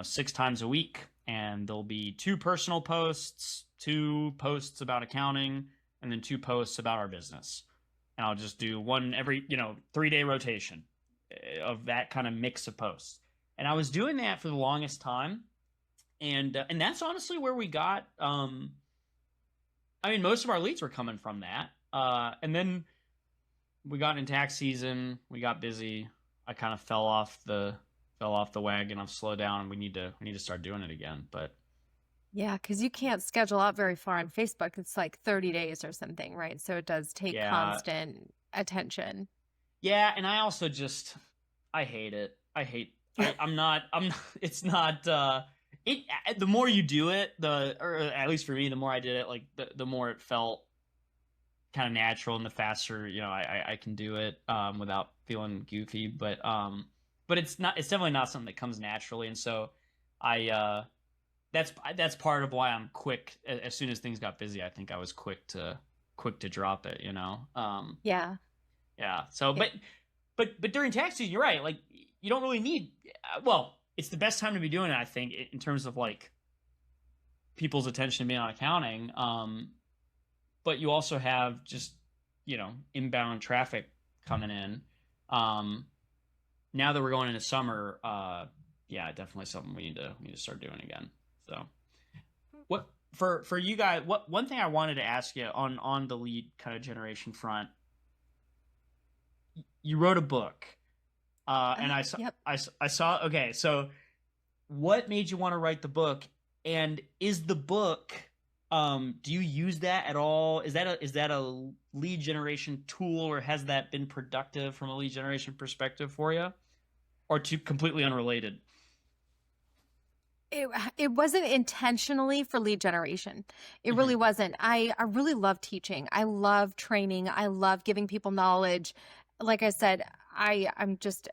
6 times a week, and there'll be 2 personal posts, 2 posts about accounting, and then 2 posts about our business. And I'll just do one every 3-day rotation of that kind of mix of posts. And I was doing that for the longest time, and that's honestly where we got. I mean, most of our leads were coming from that, and then we got in tax season. We got busy. I kind of fell off the wagon. I've slowed down, and we need to start doing it again. But Yeah, because you can't schedule out very far on Facebook. It's like 30 days or something, right? So it does take yeah, constant attention. yeah, and I also just I hate it. I'm not. It's not. It. The more you do it, or at least for me, the more I did it, like the more it felt kind of natural, and the faster I can do it without feeling goofy. But it's not. It's definitely not something that comes naturally, and so I that's part of why I'm quick. As soon as things got busy, I think I was quick to drop it. Yeah. Yeah. So, Yeah. but during tax season, you're right. Like you don't really need. Well, it's the best time to be doing it, I think, in terms of like people's attention being on accounting. But you also have just inbound traffic coming in. Now that we're going into summer, yeah, definitely something we need to start doing again. So, what for you guys? One thing I wanted to ask you on the lead kind of generation front. You wrote a book, and I saw. Yep. I saw. Okay, so what made you want to write the book? And is the book? Do you use that at all? Is that a lead generation tool, or has that been productive from a lead generation perspective for you, or completely unrelated? It wasn't intentionally for lead generation. It really wasn't. I really love teaching. I love training. I love giving people knowledge. Like I said, I'm just,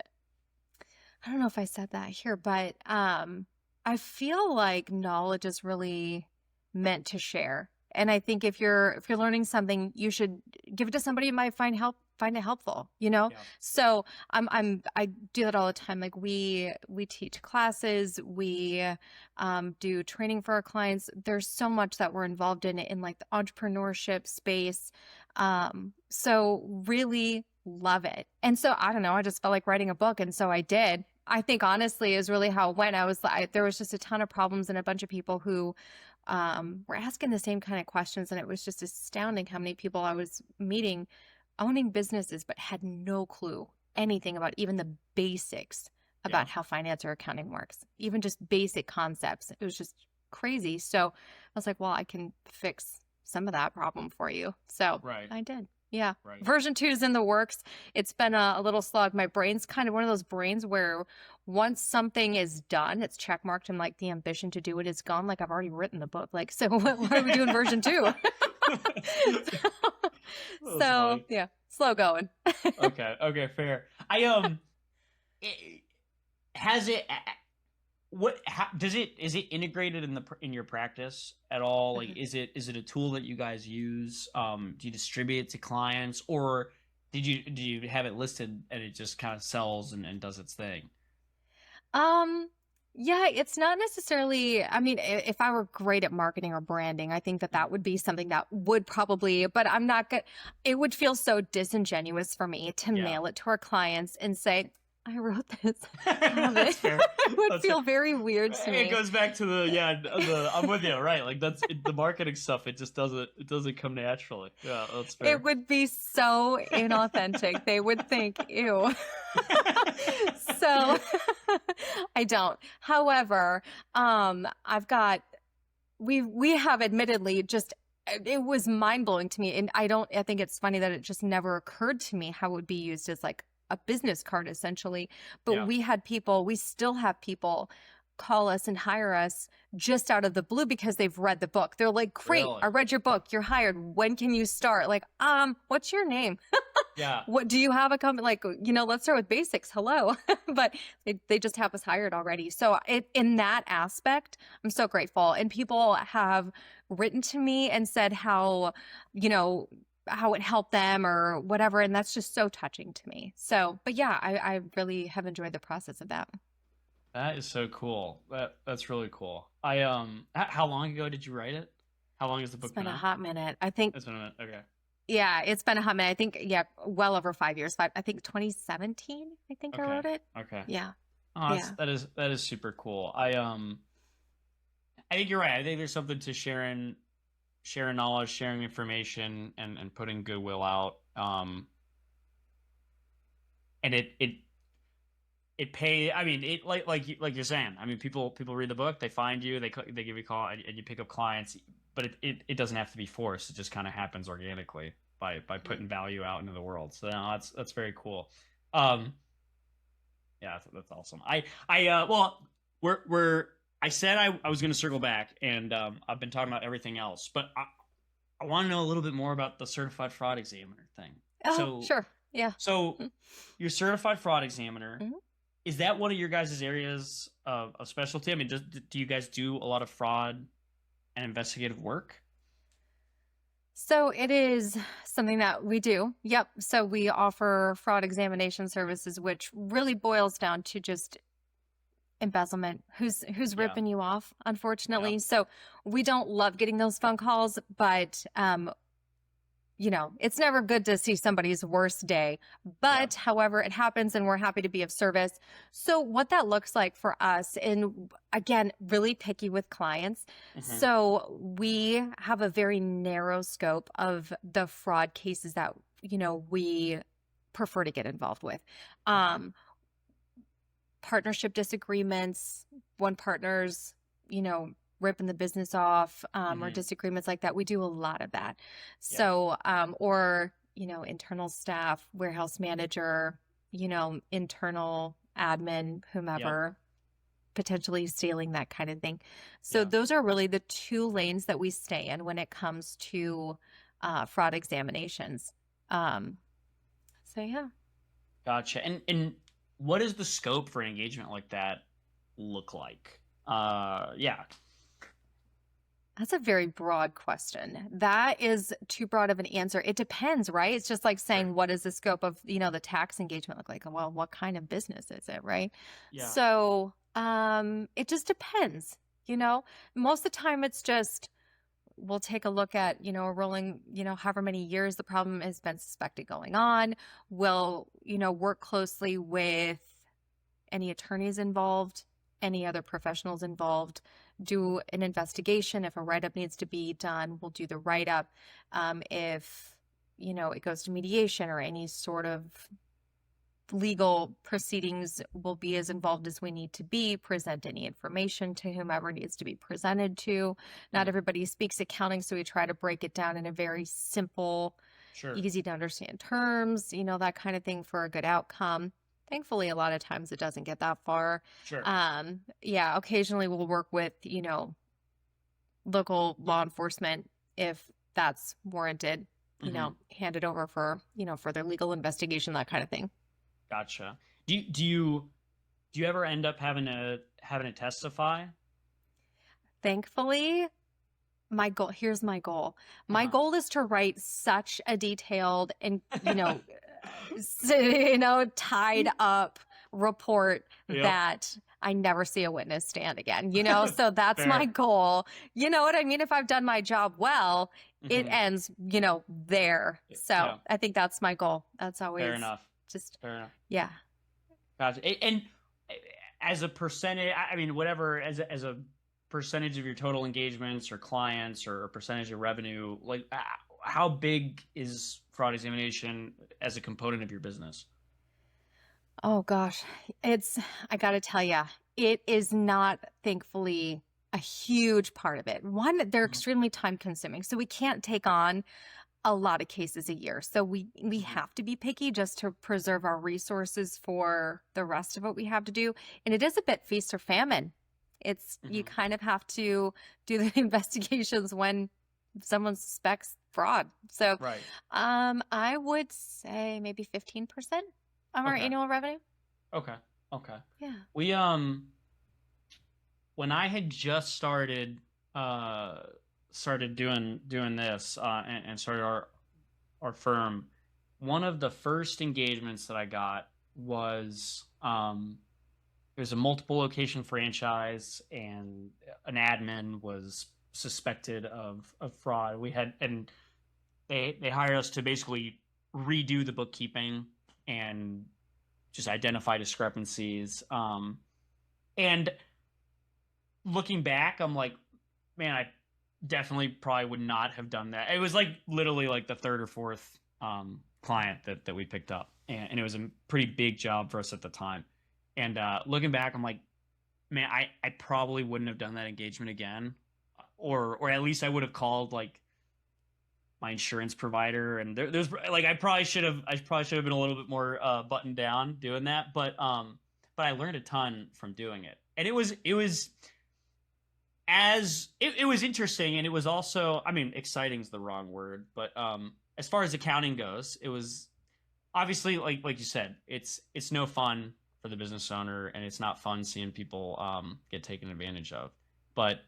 I don't know if I said that here, but I feel like knowledge is really meant to share. And I think if you're learning something, you should give it to somebody who might find it helpful, Yeah. So I do that all the time. Like we teach classes, we do training for our clients. There's so much that we're involved in like the entrepreneurship space. So really love it. And so I don't know, I just felt like writing a book, and so I did. I think honestly is really how it went. There was just a ton of problems and a bunch of people who were asking the same kind of questions, and it was just astounding how many people I was meeting owning businesses but had no clue anything about even the basics about how finance or accounting works, even just basic concepts. It was just crazy. So I was like, well, I can fix some of that problem for you. So Right. I did. Yeah. Right. Version 2 is in the works. It's been a little slog. My brain's kind of one of those brains where once something is done, it's checkmarked and like the ambition to do it is gone. Like I've already written the book. Like, so what are we doing version 2? So funny. yeah, slow going. Okay, fair. Has it is it integrated in your practice at all? Like, is it a tool that you guys use? Do you distribute it to clients, or do you have it listed and it just kind of sells and does its thing? Yeah, it's not necessarily, I mean, if I were great at marketing or branding, I think that would be something that would probably, but I'm not good. It would feel so disingenuous for me to mail it to our clients and say, I wrote this. That's fair. It would That's feel fair. very weird to me. It goes back to the I'm with you, right? Like the marketing stuff. It just doesn't come naturally. Yeah, that's fair. It would be so inauthentic. They would think, ew. So I don't. However, we have admittedly just, it was mind blowing to me. And I think it's funny that it just never occurred to me how it would be used as like a business card essentially. But we still have people call us and hire us just out of the blue because they've read the book. They're like, great, Really? I read your book. You're hired. When can you start? Like, what's your name? Yeah. What do you have a company? Like, let's start with basics. Hello. But they just have us hired already. So in that aspect, I'm so grateful. And people have written to me and said how it helped them or whatever. And that's just so touching to me. So, but yeah, I really have enjoyed the process of that. That is so cool. That's really cool. How long ago did you write it? How long has the book It's been a out? hot minute. I think. It's been a minute. Okay. Yeah, it's been a hot minute. I think, well over 5 years. I think 2017, I think I wrote it. Okay. Yeah. Oh, that is super cool. I think you're right. I think there's something to sharing knowledge, sharing information, and putting goodwill out. And it pay. I mean, it like you're saying. I mean, people read the book, they find you, they give you a call, and you pick up clients. But it doesn't have to be forced. It just kind of happens organically by putting value out into the world. So no, that's very cool. Yeah, that's awesome. I said I was going to circle back, and I've been talking about everything else, but I want to know a little bit more about the certified fraud examiner thing. Oh, sure. Yeah. So you're certified fraud examiner. Mhm. Is that one of your guys' areas of specialty? I mean, do you guys do a lot of fraud and investigative work? So it is something that we do. Yep. So we offer fraud examination services, which really boils down to just embezzlement. Who's ripping you off, unfortunately. Yeah. So we don't love getting those phone calls, but it's never good to see somebody's worst day. But however, it happens and we're happy to be of service. So what that looks like for us, and again, really picky with clients. Mhm. So we have a very narrow scope of the fraud cases that, we prefer to get involved with. Partnership disagreements, one partner's, ripping the business off, or disagreements like that. We do a lot of that. Yeah. So, or, internal staff, warehouse manager, internal admin, whomever, potentially stealing, that kind of thing. So those are really the two lanes that we stay in when it comes to fraud examinations. So yeah. Gotcha. And what does the scope for an engagement like that look like? Yeah. That's a very broad question. That is too broad of an answer. It depends, right? It's just like saying, what does the scope of, the tax engagement look like? Well, what kind of business is it, right? Yeah. So, it just depends, Most of the time it's just, we'll take a look at, a rolling, however many years the problem has been suspected going on. We'll, work closely with any attorneys involved, any other professionals involved, do an investigation. If a write-up needs to be done, we'll do the write-up. If, it goes to mediation or any sort of legal proceedings, we'll be as involved as we need to be, present any information to whomever needs to be presented to. Not everybody speaks accounting, so we try to break it down in a very simple, Sure. easy to understand terms, that kind of thing for a good outcome. Thankfully, a lot of times it doesn't get that far. Sure. Yeah, occasionally we'll work with, local law enforcement if that's warranted, hand it over for, further legal investigation, that kind of thing. Gotcha. Do you ever end up having to testify? Thankfully, here's my goal. My goal is to write such a detailed and, tied up report that I never see a witness stand again, so that's Fair. my goal. You know what I mean? If I've done my job well, it ends, there. So I think that's my goal. That's always Fair enough. Fair enough. Yeah. Gotcha. And as a percentage, I mean, whatever, as a percentage of your total engagements or clients or a percentage of revenue, like how big is fraud examination as a component of your business? Oh gosh, I got to tell you, it is not, thankfully, a huge part of it. One, they're extremely time consuming. So we can't take on a lot of cases a year. So we have to be picky just to preserve our resources for the rest of what we have to do. And it is a bit feast or famine. It's you kind of have to do the investigations when someone suspects fraud. So Right. I would say maybe 15% of our annual revenue. Okay. Yeah. We when I had just started doing this and started our firm, one of the first engagements that I got was it was a multiple location franchise, and an admin was suspected of fraud. And they hired us to basically redo the bookkeeping and just identify discrepancies. And looking back, I'm like, man, I definitely probably would not have done that. It was like literally like the third or fourth client that we picked up, and it was a pretty big job for us at the time. And looking back, I'm like, man, I probably wouldn't have done that engagement again, or at least I would have called like my insurance provider. And there's like I probably should have been a little bit more buttoned down doing that. But I learned a ton from doing it, and it was interesting, and it was also, I mean, exciting is the wrong word, but as far as accounting goes, it was obviously like you said, it's no fun for the business owner, and it's not fun seeing people get taken advantage of. But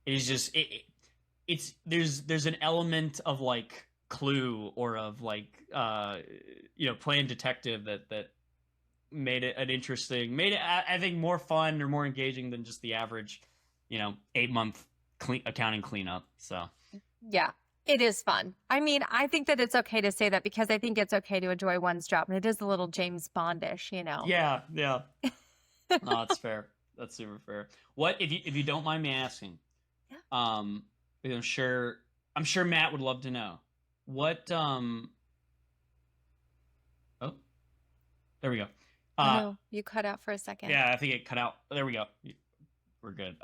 it is just it's there's an element of like Clue or of like playing detective that made it I think more fun or more engaging than just the average 8-month accounting cleanup. So yeah, it is fun. I mean, I think that it's okay to say that, because I think it's okay to enjoy one's job, and it is a little James Bondish, Yeah. No, that's fair. That's super fair. What if you don't mind me asking? Yeah. I'm sure Matt would love to know what. Oh, there we go. No, you cut out for a second. Yeah, I think it cut out. There we go. We're good.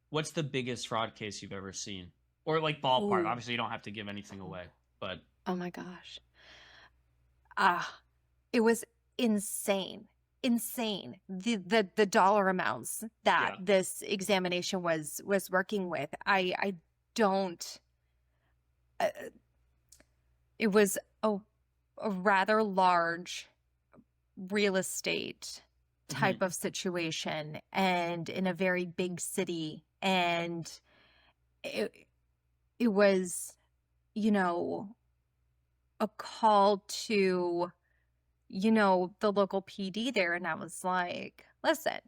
What's the biggest fraud case you've ever seen? Or like ballpark? Ooh. Obviously you don't have to give anything away, but Oh my gosh. It was insane. The dollar amounts that this examination was working with. I don't it was a rather large real estate type of situation, and in a very big city, and it was a call to the local PD there, and I was like, listen,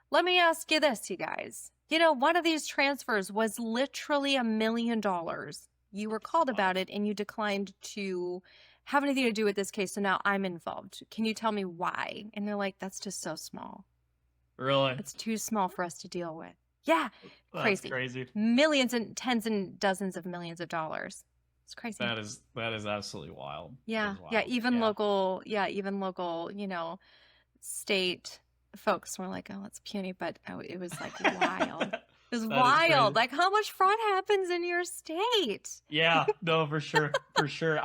let me ask you this, you guys. One of these transfers was literally $1 million. You were called about it, and you declined to have anything to do with this case, so now I'm involved. Can you tell me why? And they're like, that's just so small. Really? It's too small for us to deal with. Yeah. That's crazy. Millions and tens and dozens of millions of dollars. It's crazy. That is absolutely wild. Yeah. That is wild. Yeah. Even local, state folks were like, oh, it's puny, but it was like wild. It was wild. Like, how much fraud happens in your state? Yeah, no, for sure. For sure.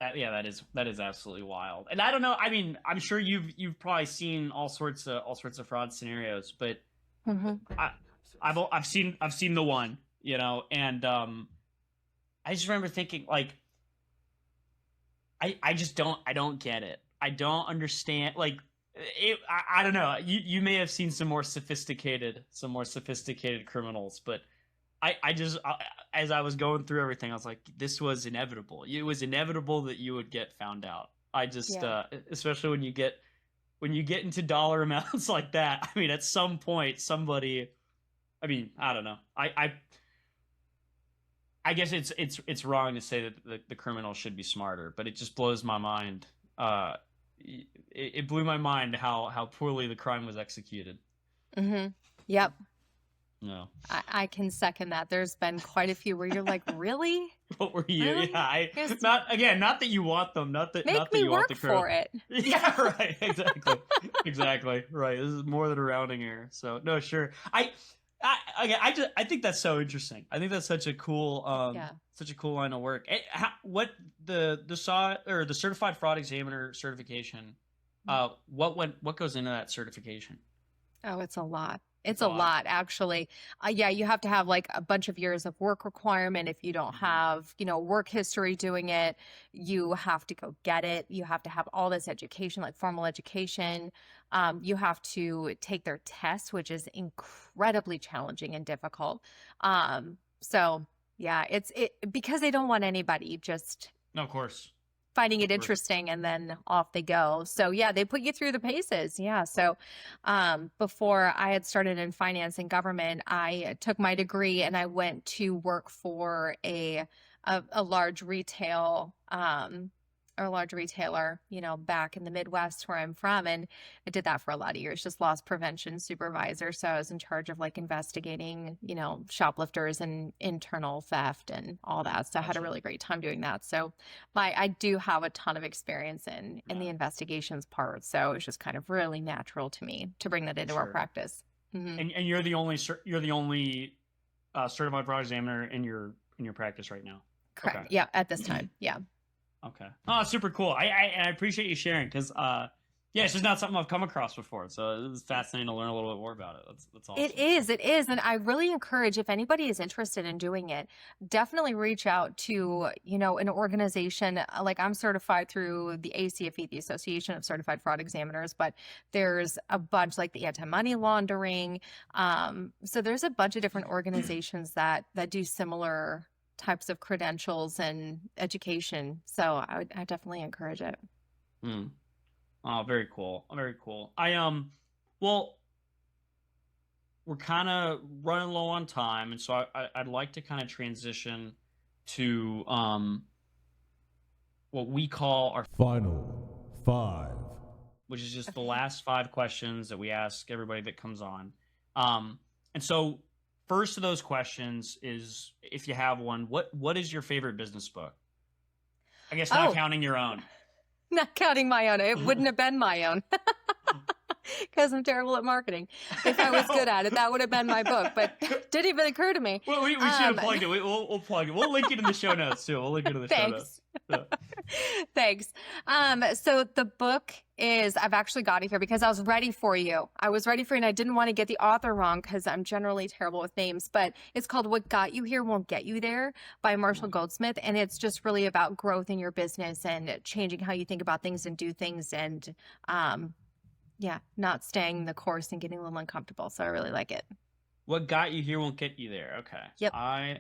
that is absolutely wild. And I don't know. I mean, I'm sure you've probably seen all sorts of fraud scenarios, but Hmm. I've seen the one, you know, and I just remember thinking like I just don't get it. I don't understand like I don't know. You may have seen some more sophisticated criminals, but I just as I was going through everything, I was like, this was inevitable. It was inevitable that you would get found out. I just Yeah. especially when you get into dollar amounts like that. I mean, at some point, somebody. I mean, I don't know. I guess it's wrong to say that the criminal should be smarter, but it just blows my mind. It blew my mind how poorly the crime was executed. Hmm. Yep. No. I can second that. There's been quite a few where you're like, really? What were you? Really? Yeah, Here's- not that you want them, not that Make not that me you want work the criminal. for it. Yeah, right. Exactly. Exactly. Right. This is more than a rounding error. So no, sure. I think that's so interesting. I think that's such a cool Yeah. such a cool line of work. What the certified fraud examiner certification? What goes into that certification? Oh, it's a lot. It's a a lot. lot, actually. Yeah, you have to have like a bunch of years of work requirement. If you don't Mhm. have, work history doing it, you have to go get it. You have to have all this education, like formal education. You have to take their tests, which is incredibly challenging and difficult. So yeah, it's because they don't want anybody just No, of course. finding it Of course. interesting and then off they go. So yeah, they put you through the paces. Yeah. So before I had started in finance and government, I took my degree and I went to work for a large retail or a large retailer, back in the Midwest where I'm from. And I did that for a lot of years, just loss prevention supervisor. So I was in charge of like investigating, shoplifters and internal theft and all that. So I had a Gotcha. really great time doing that. So I do have a ton of experience in the Yeah. investigations part. So it's just kind of really natural to me to bring that into our Sure. practice. Mhm. And you're the only certified fraud examiner in your practice right now. Correct. Okay. Yeah. At this time. Yeah. Okay. Oh, super cool. I appreciate you sharing because yeah, it's just not something I've come across before. So it's fascinating to learn a little bit more about it. That's awesome. It is. And I really encourage if anybody is interested in doing it, definitely reach out to, an organization. Like I'm certified through the ACFE, the Association of Certified Fraud Examiners, but there's a bunch like the anti-money laundering. So there's a bunch of different organizations that do similar types of credentials and education. So I definitely encourage it. Hmm. Oh, very cool. Very cool. Well, we're kind of running low on time, and so I'd like to kind of transition to what we call our Final five. which is just the Okay. last 5 questions that we ask everybody that comes on. And so first of those questions is, if you have one, what is your favorite business book? I guess not Oh. counting your own. Not counting my own. It wouldn't have been my own because I'm terrible at marketing. If I was good at it, that would have been my book, but didn't even occur to me. Well, we should have plugged it. We'll plug it. We'll link it in the show notes too. We'll link it in the show notes. Thanks. Yeah. Thanks. So the book is, I've actually got it here because I was ready for you. And I didn't want to get the author wrong because I'm generally terrible with names, but it's called What Got You Here Won't Get You There by Marshall Goldsmith. And it's just really about growth in your business and changing how you think about things and do things and, not staying the course and getting a little uncomfortable. So I really like it. What got you here won't get you there. Okay. Yep. I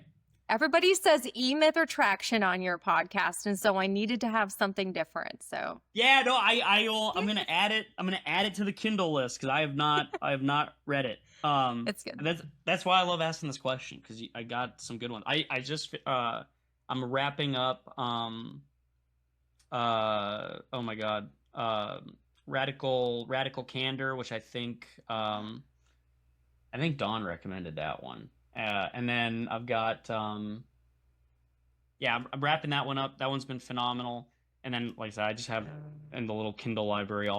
Everybody says E-Myth or Traction on your podcast, and so I needed to have something different. So Yeah, no, I'm gonna add it. I'm gonna add it to the Kindle list because I have not read it. it's good. And that's why I love asking this question because I got some good ones. I just I'm wrapping up oh my god, radical candor, which I think Dawn recommended that one. And then I've got I'm wrapping that one up. That one's been phenomenal. And then, like I said, I just have in the little Kindle library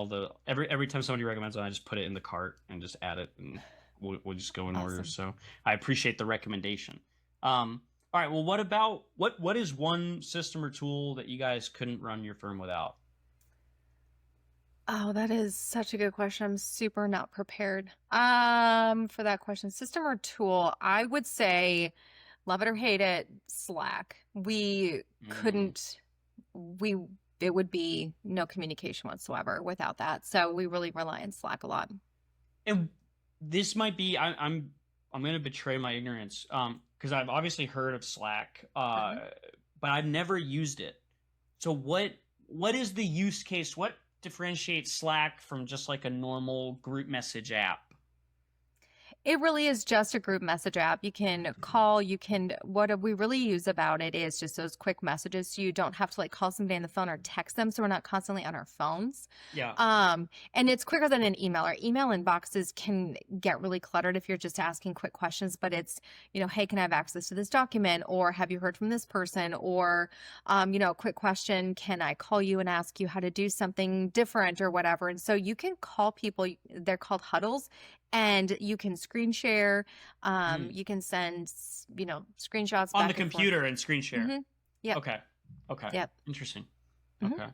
every time somebody recommends one, I just put it in the cart and just add it, and we'll just go in order. Awesome. So I appreciate the recommendation. All right. Well, what about what is one system or tool that you guys couldn't run your firm without? Oh, that is such a good question. I'm super not prepared. For that question, system or tool, I would say, love it or hate it, Slack. We Mm. couldn't, we, it would be no communication whatsoever without that. So we really rely on Slack a lot. And this might be I'm going to betray my ignorance because I've obviously heard of Slack, Uh-huh. but I've never used it. So what is the use case? What differentiates Slack from just like a normal group message app? It really is just a group message app. You can call, what we really use about it is just those quick messages. So you don't have to like call somebody on the phone or text them. So we're not constantly on our phones. Yeah. And it's quicker than an email. Our email inboxes can get really cluttered if you're just asking quick questions, but it's, hey, can I have access to this document? Or have you heard from this person? Or, a quick question, can I call you and ask you how to do something different or whatever? And so you can call people, they're called huddles, and you can screen share. You can send, screenshots On the back and forth. computer and screen share. Mhm. Yep. Okay. Yep. Interesting. Mhm. Okay.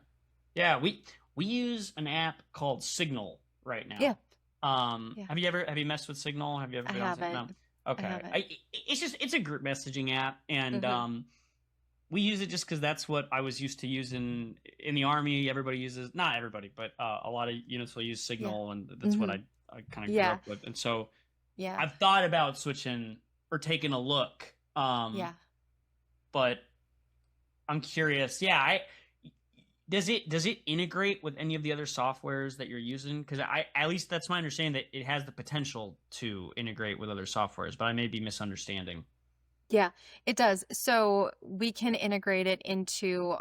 Yeah, we use an app called Signal right now. Yeah. Yeah. Have you messed with Signal? Have you ever I been on Signal? haven't. No. Okay. haven't. It's a group messaging app, and Mhm. we use it just because that's what I was used to using in the Army. Everybody uses, not everybody, but a lot of units will use Signal, and that's what I kind of grew Yeah. up with. And so Yeah. I've thought about switching or taking a look. Yeah. But I'm curious. Yeah, does it integrate with any of the other softwares that you're using? Because at least that's my understanding that it has the potential to integrate with other softwares, but I may be misunderstanding. Yeah, it does. So we can integrate it into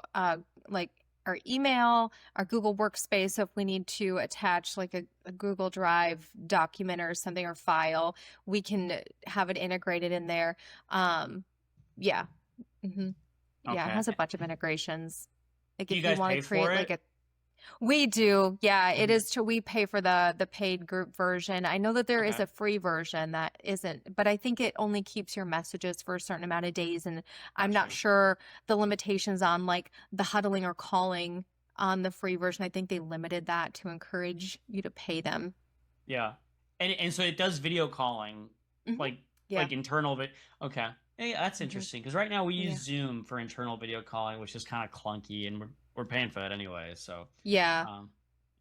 like our email, our Google Workspace. So if we need to attach like a Google Drive document or something or file, we can have it integrated in there. Yeah. hmm Yeah, it Okay. has a bunch of integrations. Like Do you if you guys want pay to create for like it? we do. Yeah, it Mhm. is we pay for the paid group version. I know that there is Okay. a free version that isn't, but I think it only keeps your messages for a certain amount of days. And I'm not Gotcha. sure the limitations on like the huddling or calling on the free version. I think they limited that to encourage you to pay them. Yeah. And so it does video calling, Mhm. like Yeah. internal, but okay. Hey, that's Mhm. interesting because right now we use Yeah. Zoom for internal video calling, which is kind of clunky, and we're paying for that anyway. So, Yeah. um,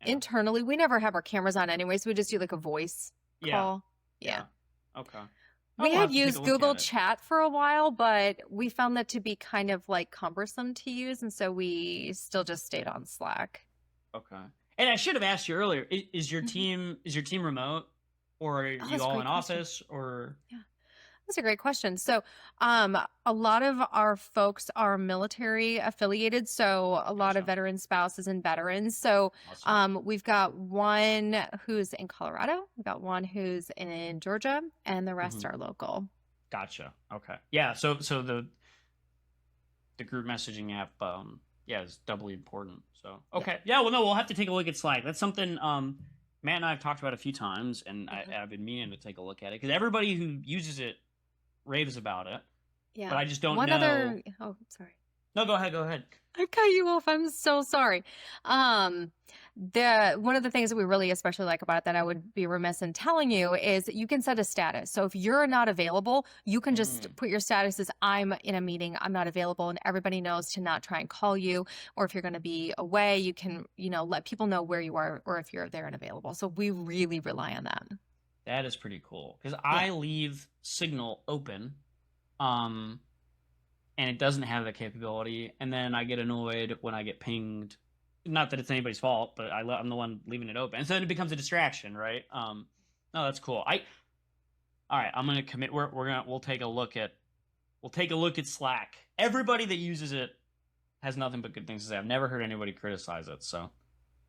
yeah, Internally, we never have our cameras on anyway, so we just do like a voice yeah, call. Yeah. okay. We We'll had have to take a used look Google at it. Chat for a while, but we found that to be kind of like cumbersome to use, and so we still just stayed on Slack. Okay. And I should have asked you earlier: is your Mhm. team remote, or are Oh, you that's a all great in question. office, or? Yeah, that's a great question. So, a lot of our folks are military affiliated, so a lot of Gotcha. veteran spouses and veterans. So, Awesome. we've got one who's in Colorado, we've got one who's in Georgia, and the rest Mhm. are local. Gotcha. Okay. Yeah. So the group messaging app, yeah, is doubly important. So Yeah. okay. Yeah. Well, no, we'll have to take a look at Slack. That's something Matt and I have talked about a few times, and Mhm. I've been meaning to take a look at it because everybody who uses it raves about it, Yeah. but I just don't One know. other, oh, sorry. No, go ahead. Go ahead. I cut you off. I'm so sorry. The one of the things that we really especially like about it that I would be remiss in telling you is that you can set a status. So if you're not available, you can just put your status as I'm in a meeting, I'm not available, and everybody knows to not try and call you. Or if you're going to be away, you can, let people know where you are or if you're there and available. So we really rely on that. That is pretty cool because I leave Signal open, and it doesn't have the capability, and then I get annoyed when I get pinged. Not that it's anybody's fault, but I'm the one leaving it open, and so then it becomes a distraction, right? No, that's cool. All right, I'm gonna commit. We'll take a look at Slack. Everybody that uses it has nothing but good things to say. I've never heard anybody criticize it, so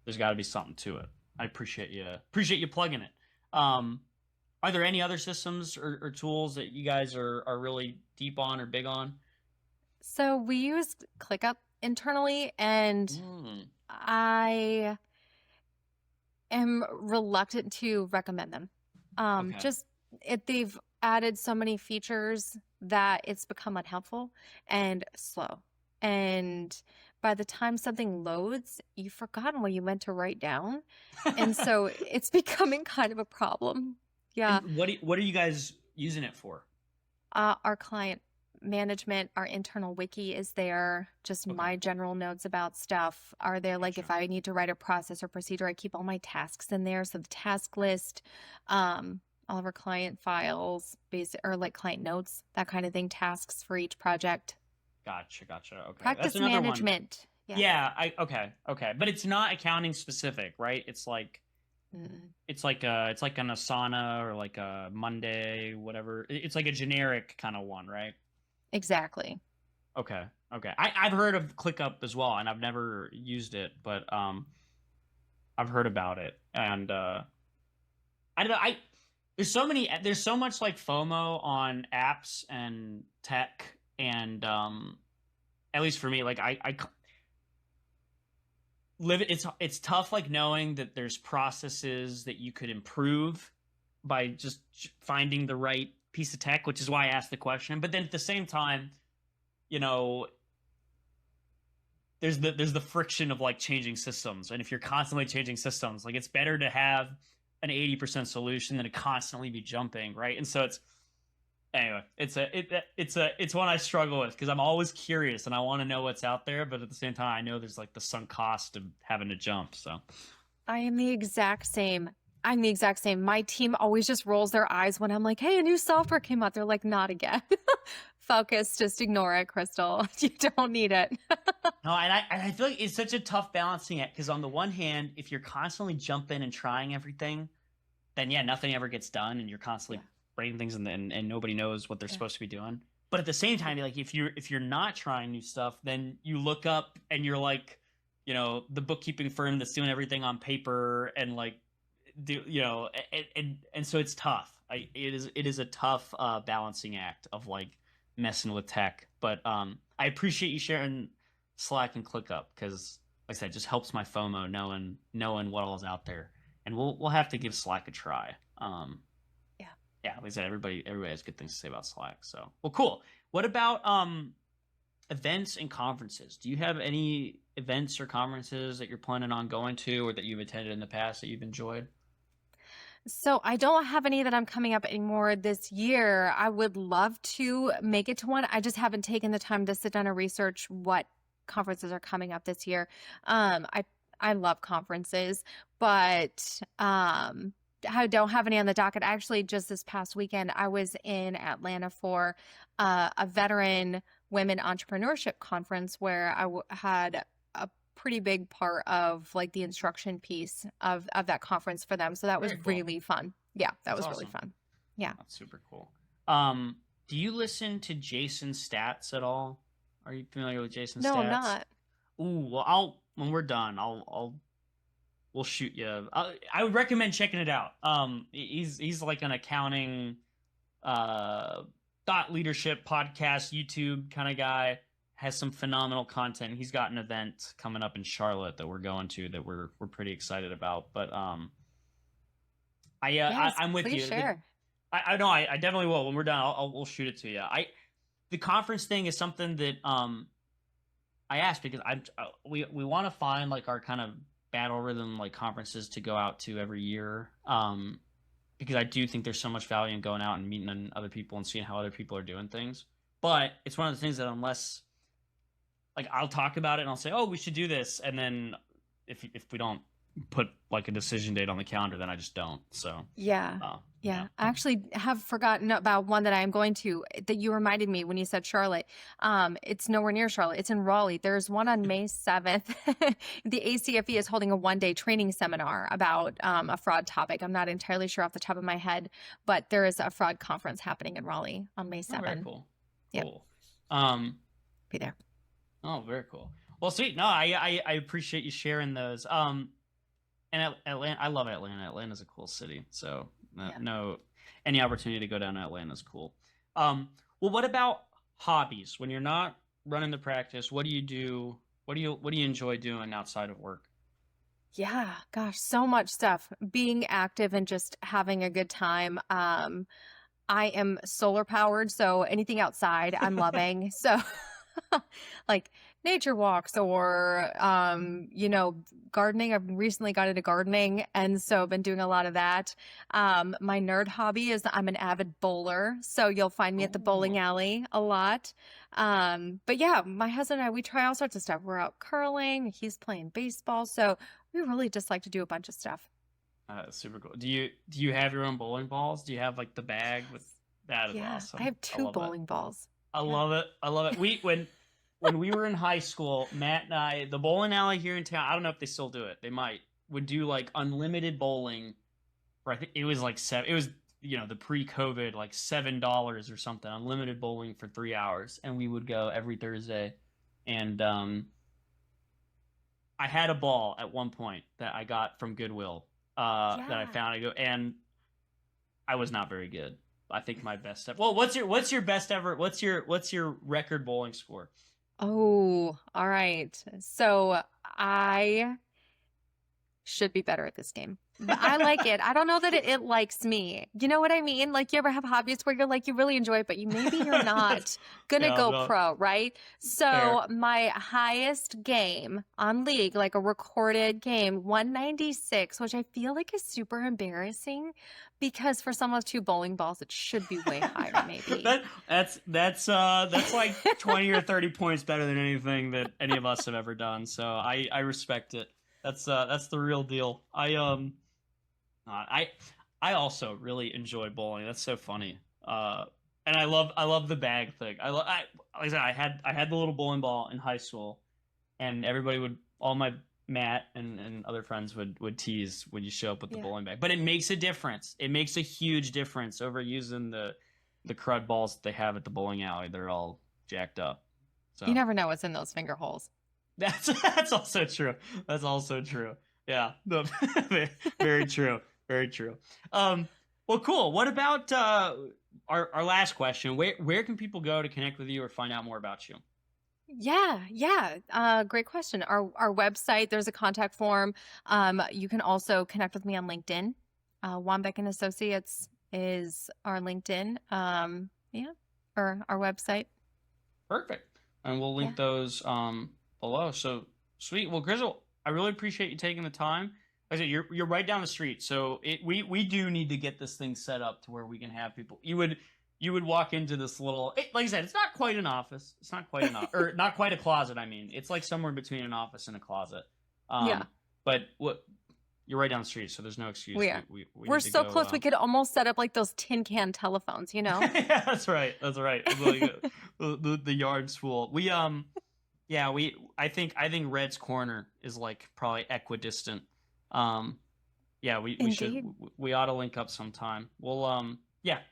there's got to be something to it. I appreciate you plugging it. Are there any other systems or tools that you guys are really deep on or big on? So we used ClickUp internally, and I am reluctant to recommend them. Okay. Just they've added so many features that it's become unhelpful and slow. And by the time something loads, you've forgotten what you meant to write down. And so it's becoming kind of a problem. Yeah. And what are you guys using it for? Our client management, our internal wiki is there. Just Okay. my general notes about stuff are there. Like if Gotcha. I need to write a process or procedure, I keep all my tasks in there. So the task list, all of our client files, basic or like client notes, that kind of thing, tasks for each project. Gotcha. Okay. Practice That's another one. management. Yeah. Okay. But it's not accounting specific, right? It's like Mm. it's like an Asana or like a Monday, whatever. It's like a generic kind of one, right? Exactly. Okay. I've heard of ClickUp as well, and I've never used it, but I've heard about it, and I don't know. There's so much like FOMO on apps and tech, and at least for me, like I live it. It's tough, like knowing that there's processes that you could improve by just finding the right piece of tech, which is why I asked the question. But then at the same time, you know, there's the friction of like changing systems, and if you're constantly changing systems, like it's better to have an 80% solution than to constantly be jumping, right? And so it's one I struggle with because I'm always curious and I want to know what's out there, but at the same time I know there's like the sunk cost of having to jump. So I am the exact same. I'm the exact same. My team always just rolls their eyes when I'm like, hey, a new software came out. They're like, not again. Focus, just ignore it, Crystal. You don't need it. no, and I feel like it's such a tough balancing act because on the one hand, if you're constantly jumping and trying everything, then yeah, nothing ever gets done, and you're constantly breaking things, and nobody knows what they're supposed to be doing. But at the same time, like if you're not trying new stuff, then you look up and you're like, you know, the bookkeeping firm that's doing everything on paper, and like do you know, and so it's tough. It is a tough balancing act of like messing with tech. But I appreciate you sharing Slack and ClickUp because, like I said, it just helps my FOMO knowing what all is out there. And we'll have to give Slack a try. Yeah, like I said, everybody has good things to say about Slack. So, well, cool. What about events and conferences? Do you have any events or conferences that you're planning on going to, or that you've attended in the past that you've enjoyed? So I don't have any that I'm coming up anymore this year. I would love to make it to one. I just haven't taken the time to sit down and research what conferences are coming up this year. I love conferences, but I don't have any on the docket. Actually, just this past weekend, I was in Atlanta for a veteran women entrepreneurship conference where I had a pretty big part of like the instruction piece of that conference for them. So that was Very cool. really fun. Yeah, that That's was really awesome. fun. Yeah. That's super cool. Do you listen to Jason Stats at all? Are you familiar with Jason No, Stats? I'm not. Ooh, well, when we're done, we'll shoot you. I would recommend checking it out. He's like an accounting, thought leadership podcast, YouTube kind of guy. Has some phenomenal content. He's got an event coming up in Charlotte that we're going to that we're pretty excited about. But Yes, I'm with please you. share. I know I definitely will. When we're done, we'll shoot it to you. The conference thing is something that I asked because we want to find like our kind of battle rhythm like conferences to go out to every year. Because I do think there's so much value in going out and meeting other people and seeing how other people are doing things. But it's one of the things that unless like I'll talk about it and I'll say, oh, we should do this, and then if we don't put like a decision date on the calendar, then I just don't. So Yeah. yeah. Yeah, I actually have forgotten about one that I am going to that you reminded me when you said Charlotte. It's nowhere near Charlotte. It's in Raleigh. There's one on May 7th. The ACFE is holding a one-day training seminar about a fraud topic. I'm not entirely sure off the top of my head, but there is a fraud conference happening in Raleigh on May 7th. Oh, very cool. Yep. Cool. Be there. Oh, very cool. Well, sweet. No, I appreciate you sharing those. And Atlanta, I love Atlanta. Atlanta's a cool city. So no, any opportunity to go down to Atlanta is cool. Well, what about hobbies? When you're not running the practice, what do you do? What do you enjoy doing outside of work? Yeah, gosh, so much stuff. Being active and just having a good time. I am solar powered, so anything outside I'm loving. So like nature walks or gardening. I've recently got into gardening, and so I've been doing a lot of that. My nerd hobby is I'm an avid bowler, so you'll find me at the bowling Ooh. alley a lot. But yeah, my husband and I, we try all sorts of stuff. We're out curling, he's playing baseball, so we really just like to do a bunch of stuff. Super cool. Do you have your own bowling balls? Do you have like the bag with that? Is Yeah, awesome. I have two love it. bowling balls. I love it. I love it. When we were in high school, Matt and I, the bowling alley here in town, I don't know if they still do it. They might, would do like unlimited bowling for, I think it was like it was, the pre-COVID, like $7 or something, unlimited bowling for 3 hours. And we would go every Thursday. And I had a ball at one point that I got from Goodwill that I found. And I was not very good. I think my best ever. Well, what's your best ever? What's your record bowling score? Oh, all right. So I should be better at this game. But I like it. I don't know that it likes me. You know what I mean? Like, you ever have hobbies where you're like, you really enjoy it, but maybe you're not gonna go pro, right? So my highest game on League, like a recorded game, 196, which I feel like is super embarrassing because for someone with two bowling balls, it should be way higher, maybe. That's like 20 or 30 points better than anything that any of us have ever done. So I respect it. That's the real deal. I also really enjoy bowling. That's so funny. And I love the bag thing. Like I said, I had the little bowling ball in high school, and everybody all my Matt and other friends would tease when you show up with the bowling bag. But it makes a difference. It makes a huge difference over using the crud balls that they have at the bowling alley. They're all jacked up. So You never know what's in those finger holes. That's also true. That's also true. Yeah. No, very true. Very true. Well, cool. What about our last question? Where can people go to connect with you or find out more about you? Yeah. Great question. Our website, there's a contact form. You can also connect with me on LinkedIn. Wambeke and Associates is our LinkedIn. Or our website. Perfect. And we'll link those below. So sweet. Well, Grizzle, I really appreciate you taking the time. Like I said, you're right down the street, so we do need to get this thing set up to where we can have people. You would walk into this little, like I said, it's not quite an office. It's not quite or not quite a closet. I mean, it's like somewhere between an office and a closet. But you're right down the street, so there's no excuse. We're so close. We could almost set up like those tin can telephones, you know? Yeah, that's right. Like, the yard's full. I think Red's Corner is like probably equidistant. We ought to link up sometime. Well,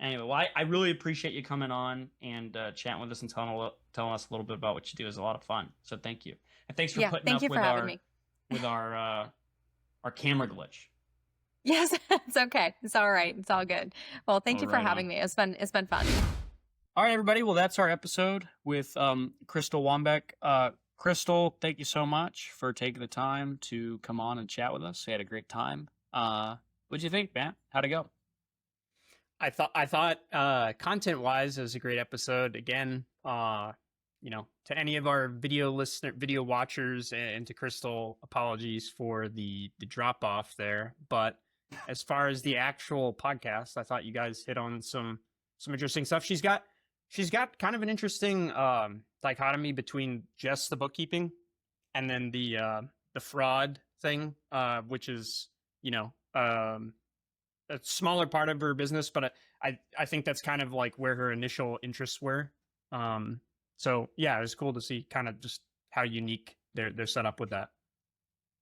anyway, I really appreciate you coming on and chatting with us and telling us a little bit about what you do. Is a lot of fun. So thank you. And thanks for putting up with our camera glitch. Yes, it's okay. It's all right. It's all good. Well, thank you for having me. It's been fun. All right, everybody. Well, that's our episode with Crystal Wambeke. Crystal, thank you so much for taking the time to come on and chat with us. We had a great time. What'd you think, Matt? How'd it go? I thought content wise it was a great episode. Again, to any of our video watchers, and to Crystal, apologies for the drop off there. But as far as the actual podcast, I thought you guys hit on some interesting stuff. She's got kind of an interesting dichotomy between just the bookkeeping and then the fraud thing, which is a smaller part of her business, but I think that's kind of like where her initial interests were. So yeah, it was cool to see kind of just how unique they're set up with that.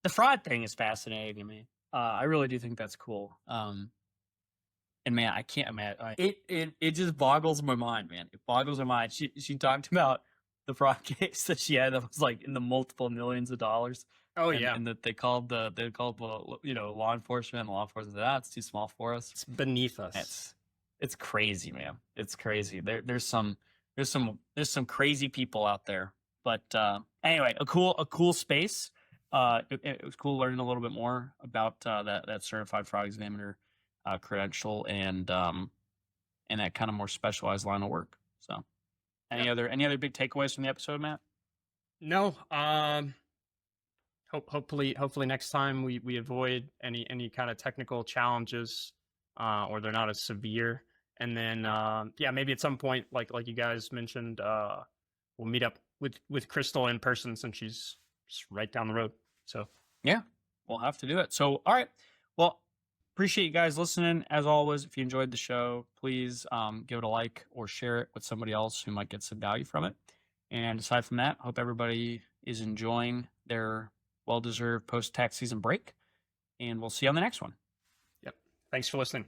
The fraud thing is fascinating to me. I really do think that's cool. And man, I can't imagine. It just boggles my mind, man. It boggles my mind. She talked about the fraud case that she had that was like in the multiple millions of dollars. Oh yeah, and that they called law enforcement. And law enforcement said, it's too small for us. It's beneath us. It's crazy, man. It's crazy. There's some crazy people out there. But anyway, a cool space. It was cool learning a little bit more about that certified fraud examiner credential, and in that kind of more specialized line of work. So, any other big takeaways from the episode, Matt? No. Hopefully next time we avoid any kind of technical challenges, or they're not as severe. And then maybe at some point, like you guys mentioned, we'll meet up with Crystal in person since she's just right down the road. So yeah, we'll have to do it. So all right, well, appreciate you guys listening. As always, if you enjoyed the show, please give it a like or share it with somebody else who might get some value from it. And aside from that, hope everybody is enjoying their well-deserved post-tax season break, and we'll see you on the next one. Yep. Thanks for listening.